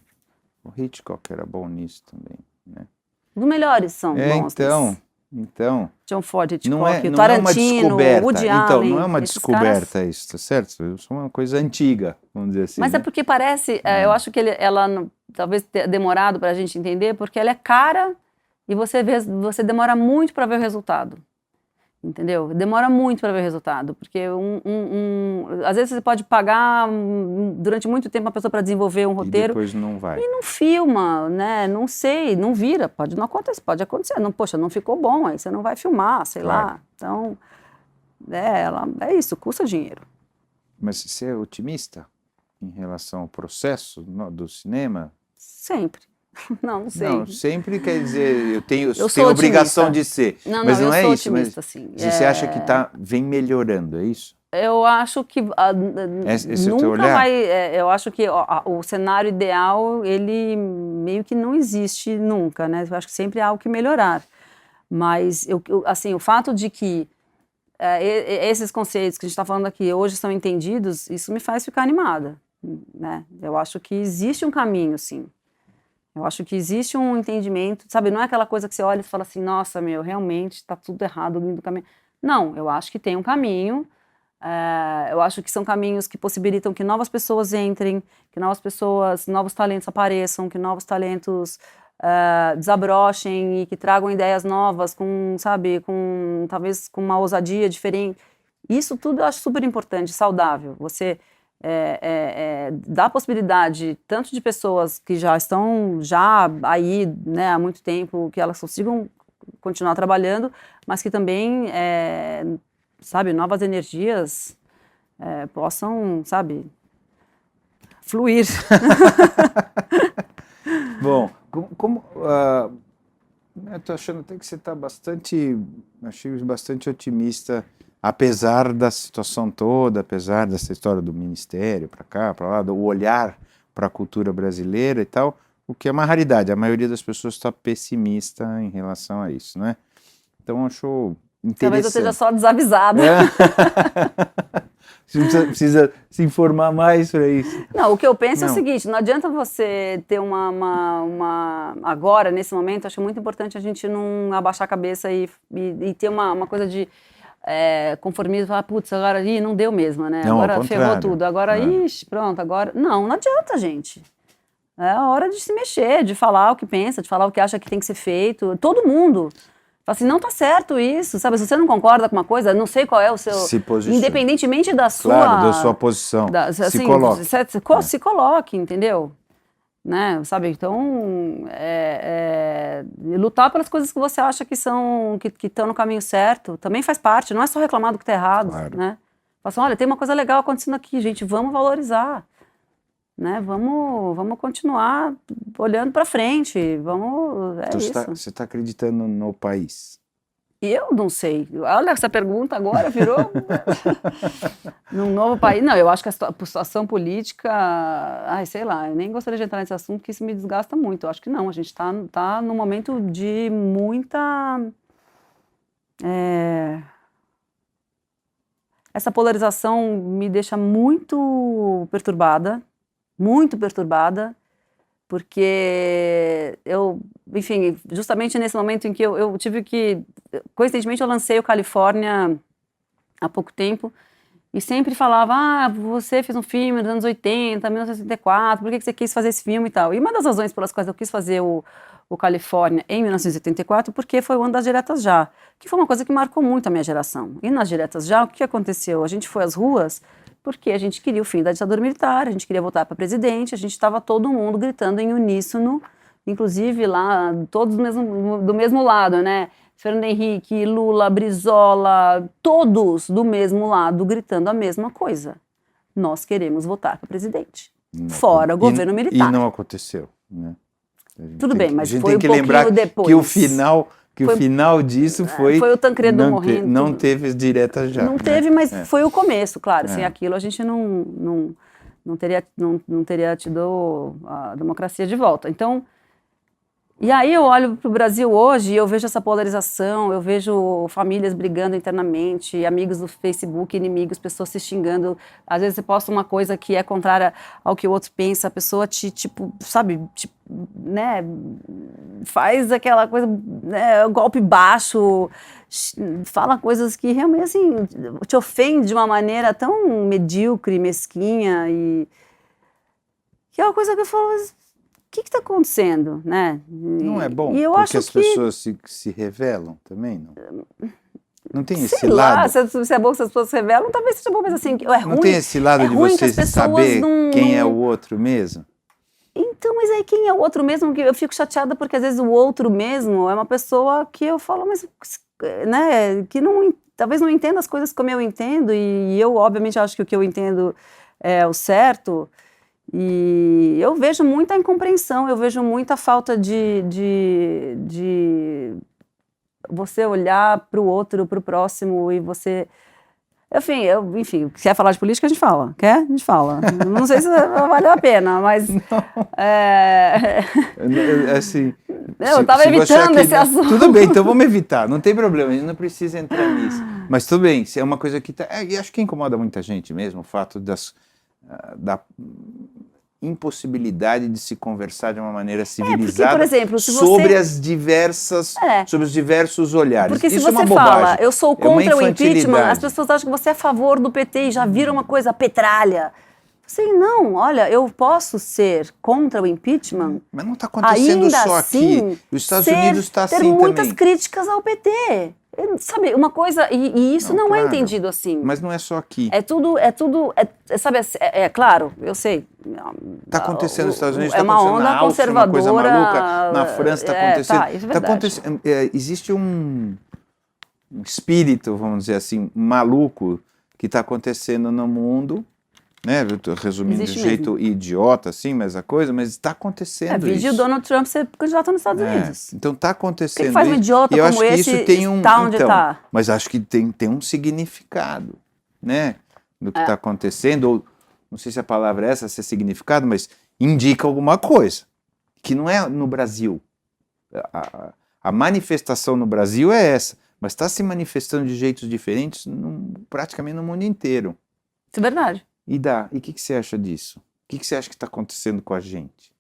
Speaker 1: O Hitchcock era bom nisso também, né?
Speaker 2: Os melhores são bons.
Speaker 1: Então...
Speaker 2: John Ford, Hitchcock,
Speaker 1: o Tarantino,
Speaker 2: não é uma descoberta.
Speaker 1: Woody Allen, não é uma descoberta isso, tá certo? Isso é uma coisa antiga, vamos dizer assim.
Speaker 2: Mas é porque parece, eu acho que ela talvez tenha demorado para a gente entender, porque ela é cara e você demora muito para ver o resultado. Entendeu? Demora muito para ver o resultado, porque às vezes você pode pagar durante muito tempo uma pessoa para desenvolver um roteiro
Speaker 1: e depois não vai.
Speaker 2: E não filma, né? Não sei, não vira, pode acontecer. Não, poxa, não ficou bom, aí você não vai filmar, sei lá. Então, é isso, custa dinheiro.
Speaker 1: Mas você é otimista em relação ao processo do cinema?
Speaker 2: Sempre. Não sei.
Speaker 1: Não, sempre quer dizer, eu tenho
Speaker 2: otimista.
Speaker 1: obrigação de ser. Mas não é isso.
Speaker 2: Otimista, mas sim.
Speaker 1: Você acha que vem melhorando, é isso?
Speaker 2: Eu acho que nunca vai. Eu acho que o cenário ideal, ele meio que não existe nunca, né? Eu acho que sempre há algo que melhorar. Mas, assim, o fato de que esses conceitos que a gente está falando aqui hoje são entendidos, isso me faz ficar animada, né? Eu acho que existe um caminho, sim. Eu acho que existe um entendimento, sabe? Não é aquela coisa que você olha e fala assim, nossa, realmente está tudo errado no caminho. Não, eu acho que tem um caminho, eu acho que são caminhos que possibilitam que novas pessoas entrem, que novos talentos apareçam, que novos talentos desabrochem e que tragam ideias novas, talvez com uma ousadia diferente. Isso tudo eu acho super importante, saudável. Você dá a possibilidade tanto de pessoas que já estão aí, né, há muito tempo, que elas consigam continuar trabalhando, mas que também, novas energias possam, fluir.
Speaker 1: Bom, eu estou achando até que você está bastante otimista, apesar da situação toda, apesar dessa história do ministério para cá, para lá, do olhar para a cultura brasileira e tal, o que é uma raridade. A maioria das pessoas está pessimista em relação a isso, né? Então, acho interessante.
Speaker 2: Talvez eu esteja só desavisada.
Speaker 1: Você precisa se informar mais para isso.
Speaker 2: Não, o que eu penso é o seguinte, não adianta você ter agora, nesse momento, acho muito importante a gente não abaixar a cabeça e ter uma coisa de conformismo, falar, putz, agora não deu mesmo, né?
Speaker 1: Não,
Speaker 2: agora ferrou tudo, agora, pronto, agora... Não adianta, gente. É a hora de se mexer, de falar o que pensa, de falar o que acha que tem que ser feito. Todo mundo. Fala assim, não tá certo isso, sabe? Se você não concorda com uma coisa, não sei qual é o seu...
Speaker 1: Se posicione.
Speaker 2: Independentemente da sua...
Speaker 1: Claro, da sua posição. Se coloque.
Speaker 2: Se coloque, entendeu? Né? Sabe? Então, lutar pelas coisas que você acha que estão no caminho certo, também faz parte, não é só reclamar do que tá errado,
Speaker 1: claro.
Speaker 2: Né? Fala assim, olha, tem uma coisa legal acontecendo aqui, gente, vamos valorizar. Né? Vamos continuar olhando para frente, isso.
Speaker 1: Você está acreditando no país?
Speaker 2: Eu não sei. Olha, essa pergunta agora virou num novo país. Não, eu acho que a situação política, ai, sei lá, eu nem gostaria de entrar nesse assunto, porque isso me desgasta muito. Eu acho que não, a gente tá num momento de muita... Essa polarização me deixa muito perturbada, porque enfim, justamente nesse momento em que eu tive que, coincidentemente eu lancei o Califórnia há pouco tempo, e sempre falava, você fez um filme dos anos 80, 1984, por que você quis fazer esse filme e tal? E uma das razões pelas quais eu quis fazer o Califórnia em 1984, porque foi o ano das diretas já, que foi uma coisa que marcou muito a minha geração. E nas diretas já, o que aconteceu? A gente foi às ruas porque a gente queria o fim da ditadura militar, a gente queria votar para presidente, a gente estava todo mundo gritando em uníssono, inclusive lá, todos do mesmo lado, né? Fernando Henrique, Lula, Brizola, todos do mesmo lado, gritando a mesma coisa. Nós queremos votar para presidente, fora o governo militar.
Speaker 1: E não aconteceu, né?
Speaker 2: Tudo bem, mas foi
Speaker 1: um pouquinho
Speaker 2: depois.
Speaker 1: Que o final disso foi...
Speaker 2: Foi o Tancredo morrendo.
Speaker 1: Não teve direta já.
Speaker 2: Não teve, mas foi o começo, claro. Sem aquilo a gente não teria tido a democracia de volta. Então, e aí eu olho para o Brasil hoje e eu vejo essa polarização, eu vejo famílias brigando internamente, amigos do Facebook, inimigos, pessoas se xingando. Às vezes você posta uma coisa que é contrária ao que o outro pensa, a pessoa né, faz aquela coisa, né, golpe baixo, fala coisas que realmente, assim, te ofende de uma maneira tão medíocre, mesquinha, e que é uma coisa que eu falo... O que está acontecendo, né?
Speaker 1: Não é bom,
Speaker 2: e eu
Speaker 1: porque
Speaker 2: acho
Speaker 1: as
Speaker 2: que...
Speaker 1: pessoas se revelam também, não? Não tem esse
Speaker 2: Sei lá,
Speaker 1: lado?
Speaker 2: se é bom que as pessoas se revelam, talvez seja bom, mas assim, é ruim.
Speaker 1: Não tem esse lado de vocês saber quem é o outro mesmo?
Speaker 2: Então, mas aí quem é o outro mesmo? Que eu fico chateada porque às vezes o outro mesmo é uma pessoa que eu falo, mas, né, que talvez não entenda as coisas como eu entendo, e eu, obviamente, acho que o que eu entendo é o certo. E eu vejo muita incompreensão, eu vejo muita falta de você olhar para o outro, para o próximo, e você... Enfim, quer falar de política, a gente fala. Quer? A gente fala. Não sei se valeu a pena, mas...
Speaker 1: Assim,
Speaker 2: eu estava evitando esse assunto.
Speaker 1: Tudo bem, então vamos evitar, não tem problema, a gente não precisa entrar nisso. Mas tudo bem, se é uma coisa que... E acho que incomoda muita gente mesmo, o fato da impossibilidade de se conversar de uma maneira civilizada,
Speaker 2: porque, por exemplo,
Speaker 1: sobre os diversos olhares.
Speaker 2: Porque se
Speaker 1: isso
Speaker 2: você
Speaker 1: é uma bobagem,
Speaker 2: fala, eu sou contra o impeachment, as pessoas acham que você é a favor do PT e já vira uma coisa petralha. Assim, não, olha, eu posso ser contra o impeachment.
Speaker 1: Mas não está acontecendo
Speaker 2: ainda
Speaker 1: só
Speaker 2: assim,
Speaker 1: aqui. Os Estados Unidos está assim
Speaker 2: ter
Speaker 1: também.
Speaker 2: muitas críticas ao PT. Sabe, uma coisa, e isso não é entendido assim.
Speaker 1: Mas não é só aqui.
Speaker 2: Sabe, claro, eu sei.
Speaker 1: Está acontecendo nos Estados Unidos,
Speaker 2: é uma onda conservadora.
Speaker 1: Uma coisa maluca, na França está acontecendo.
Speaker 2: Isso é verdade.
Speaker 1: Existe um espírito, vamos dizer assim, maluco que está acontecendo no mundo, né? Eu estou resumindo de jeito idiota, assim, mas está acontecendo isso.
Speaker 2: Vídeo Donald Trump ser candidato nos Estados Unidos.
Speaker 1: Então está acontecendo isso.
Speaker 2: Quem faz um idiota como esse está onde está?
Speaker 1: Mas acho que tem um significado, né? No que está acontecendo, ou não sei se a palavra é essa, se é significado, mas indica alguma coisa, que não é no Brasil. A manifestação no Brasil é essa, mas está se manifestando de jeitos diferentes praticamente no mundo inteiro.
Speaker 2: Isso é verdade.
Speaker 1: E o que você acha disso? O que você acha que está acontecendo com a gente?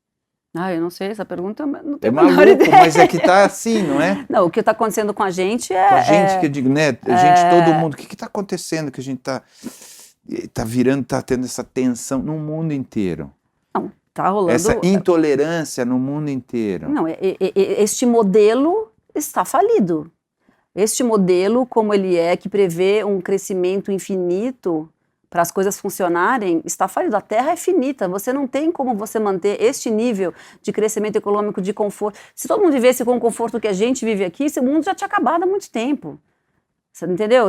Speaker 2: Eu não sei, essa pergunta não tem
Speaker 1: É maluco, mas é que está assim, não é?
Speaker 2: Não, o que está acontecendo com a gente é...
Speaker 1: Com a gente, que eu digo, né? Todo mundo, o que está acontecendo que a gente está virando, está tendo essa tensão no mundo inteiro?
Speaker 2: Não, está rolando...
Speaker 1: Essa intolerância no mundo inteiro.
Speaker 2: Não, este modelo está falido. Este modelo, como ele que prevê um crescimento infinito para as coisas funcionarem, está falido. A Terra é finita, você não tem como você manter este nível de crescimento econômico, de conforto. Se todo mundo vivesse com o conforto que a gente vive aqui, esse mundo já tinha acabado há muito tempo. Você entendeu?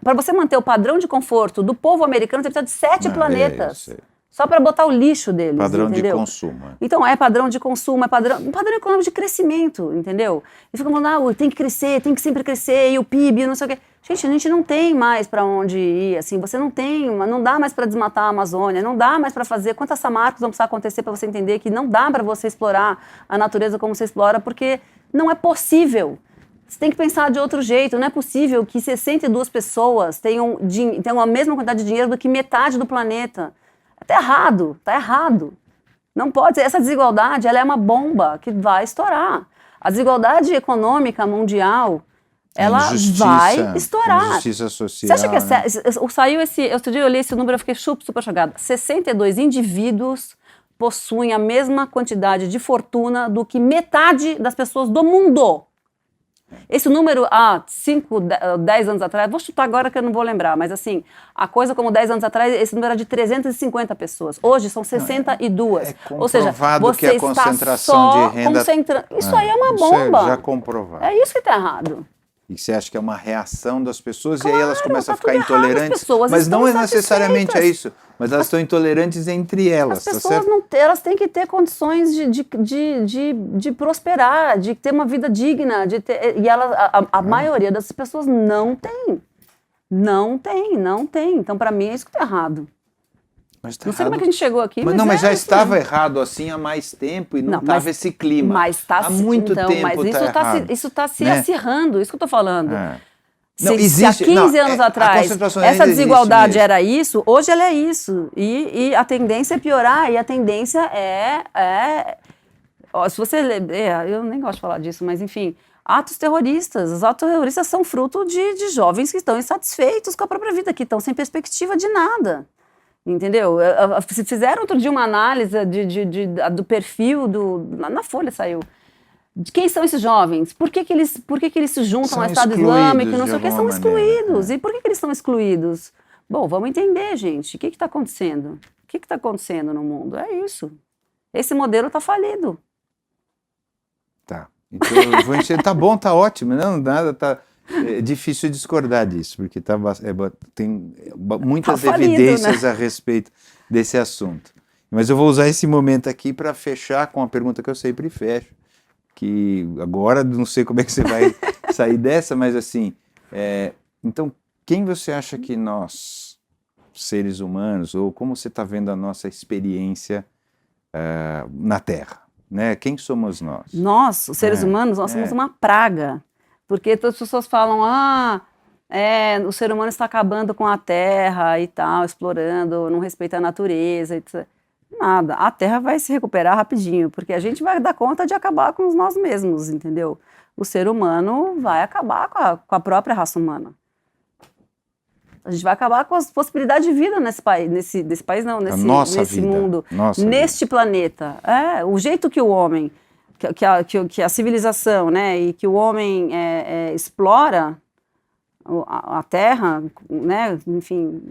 Speaker 2: Para você manter o padrão de conforto do povo americano, você precisa de 7 planetas. só para botar o lixo deles,
Speaker 1: Padrão
Speaker 2: entendeu?
Speaker 1: de consumo.
Speaker 2: Então, é padrão de consumo, é padrão econômico de crescimento, entendeu? E ficam falando, tem que crescer, tem que sempre crescer, e o PIB, não sei o quê. Gente, a gente não tem mais para onde ir, assim, você não dá mais para desmatar a Amazônia, não dá mais para fazer. Quantas samarcas vão precisar acontecer para você entender que não dá para você explorar a natureza como você explora, porque não é possível. Você tem que pensar de outro jeito. Não é possível que 62 pessoas tenham a mesma quantidade de dinheiro do que metade do planeta. Tá errado. Não pode ser. Essa desigualdade, ela é uma bomba que vai estourar. A desigualdade econômica mundial, ela vai estourar.
Speaker 1: Injustiça social.
Speaker 2: Você acha que saiu outro dia eu li esse número, eu fiquei super chocada. 62 indivíduos possuem a mesma quantidade de fortuna do que metade das pessoas do mundo. Esse número, 5, 10 anos atrás, vou chutar agora que eu não vou lembrar, mas assim, a coisa como 10 anos atrás, esse número era de 350 pessoas. Hoje são 62.
Speaker 1: Ou seja, que a concentração de renda...
Speaker 2: Isso aí é uma bomba.
Speaker 1: Isso é já comprovado.
Speaker 2: É isso que está errado.
Speaker 1: E você acha que é uma reação das pessoas,
Speaker 2: claro,
Speaker 1: e aí elas começam a ficar intolerantes.
Speaker 2: Mas
Speaker 1: não é necessariamente isso. Mas elas estão intolerantes entre elas.
Speaker 2: As pessoas elas têm que ter condições de prosperar, de ter uma vida digna. E a maioria das pessoas não tem. Não tem. Então, para mim, é isso que está errado.
Speaker 1: Mas tá
Speaker 2: não sei
Speaker 1: errado.
Speaker 2: como é que a gente chegou aqui,
Speaker 1: mas já estava errado assim há mais tempo e não estava esse clima.
Speaker 2: Mas há muito tempo. Mas isso está se acirrando, isso que eu estou falando. Se há 15 anos atrás essa desigualdade era isso, hoje ela é isso. E a tendência é piorar, e a tendência se você ler, eu nem gosto de falar disso, mas enfim, atos terroristas. Os atos terroristas são fruto de jovens que estão insatisfeitos com a própria vida, que estão sem perspectiva de nada. Entendeu? Se fizeram outro dia uma análise do perfil na Folha saiu. De quem são esses jovens? Por que eles se juntam ao Estado Islâmico? Não sei o que, são excluídos. E por que eles são excluídos? Bom, vamos entender, gente. O que está acontecendo? O que está acontecendo no mundo? É isso. Esse modelo está falido.
Speaker 1: Tá. Então, eu vou encher. Tá bom, tá ótimo. Não, nada, tá. É difícil discordar disso, porque tem muitas evidências, né, a respeito desse assunto. Mas eu vou usar esse momento aqui para fechar com a pergunta que eu sempre fecho, que agora não sei como é que você vai sair dessa, mas assim, então quem você acha que nós, seres humanos, ou como você está vendo a nossa experiência na Terra, né? Quem somos nós?
Speaker 2: Nós, os seres humanos, nós somos uma praga. Porque todas as pessoas falam, o ser humano está acabando com a terra e tal, explorando, não respeita a natureza, etc. Nada, a terra vai se recuperar rapidinho, porque a gente vai dar conta de acabar com nós mesmos, entendeu? O ser humano vai acabar com a própria raça humana. A gente vai acabar com as possibilidades de vida nesse país, nesse país não, nesse mundo, neste planeta. O jeito que o homem... Que a civilização, né, e que o homem explora a terra, né, enfim,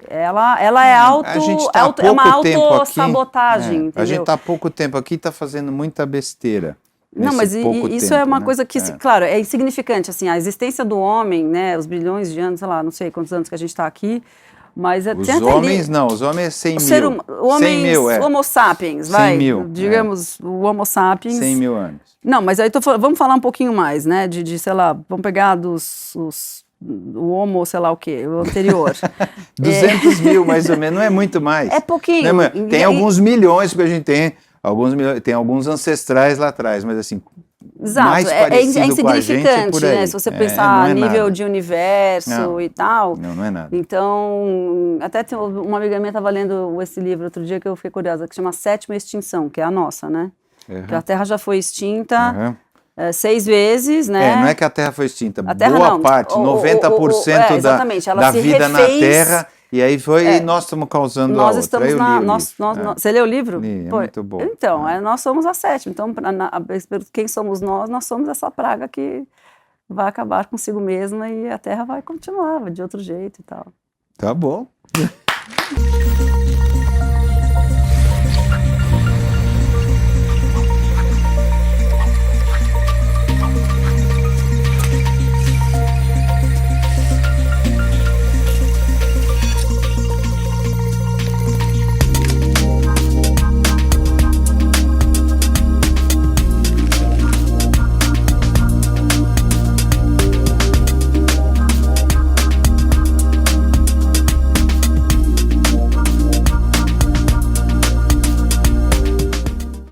Speaker 2: ela é é uma autossabotagem, entendeu?
Speaker 1: A gente está há pouco tempo aqui e está fazendo muita besteira.
Speaker 2: Não, mas isso é uma coisa que, claro, é insignificante, assim, a existência do homem, né, os bilhões de anos, sei lá, não sei quantos anos que a gente está aqui, mas
Speaker 1: os homens não, os homens é 100 mil.
Speaker 2: O Homo sapiens,
Speaker 1: 100 mil,
Speaker 2: digamos, o Homo sapiens.
Speaker 1: 100 mil anos.
Speaker 2: Não, mas aí vamos falar um pouquinho mais, né, sei lá, vamos pegar o Homo, sei lá o quê, o anterior.
Speaker 1: 200 mil, mais ou menos, não é muito mais.
Speaker 2: É pouquinho.
Speaker 1: Né, tem alguns milhões que a gente tem alguns ancestrais lá atrás, mas assim...
Speaker 2: Exato,
Speaker 1: mais parecido
Speaker 2: é insignificante,
Speaker 1: com a gente,
Speaker 2: né? Se você pensar a nível
Speaker 1: nada.
Speaker 2: De universo e tal.
Speaker 1: Não é nada.
Speaker 2: Então, até uma amiga minha estava lendo esse livro outro dia que eu fiquei curiosa, que chama Sétima Extinção, que é a nossa, né? Que a Terra já foi extinta 6 vezes, né?
Speaker 1: Não é que a Terra foi extinta,
Speaker 2: Terra
Speaker 1: boa parte, 90% da vida na Terra... E aí e nós estamos causando
Speaker 2: nós
Speaker 1: a outra.
Speaker 2: Estamos você leu o livro?
Speaker 1: Li, muito bom.
Speaker 2: Então, nós somos a sétima. Então, quem somos nós? Nós somos essa praga que vai acabar consigo mesma e a Terra vai continuar de outro jeito e tal.
Speaker 1: Tá bom.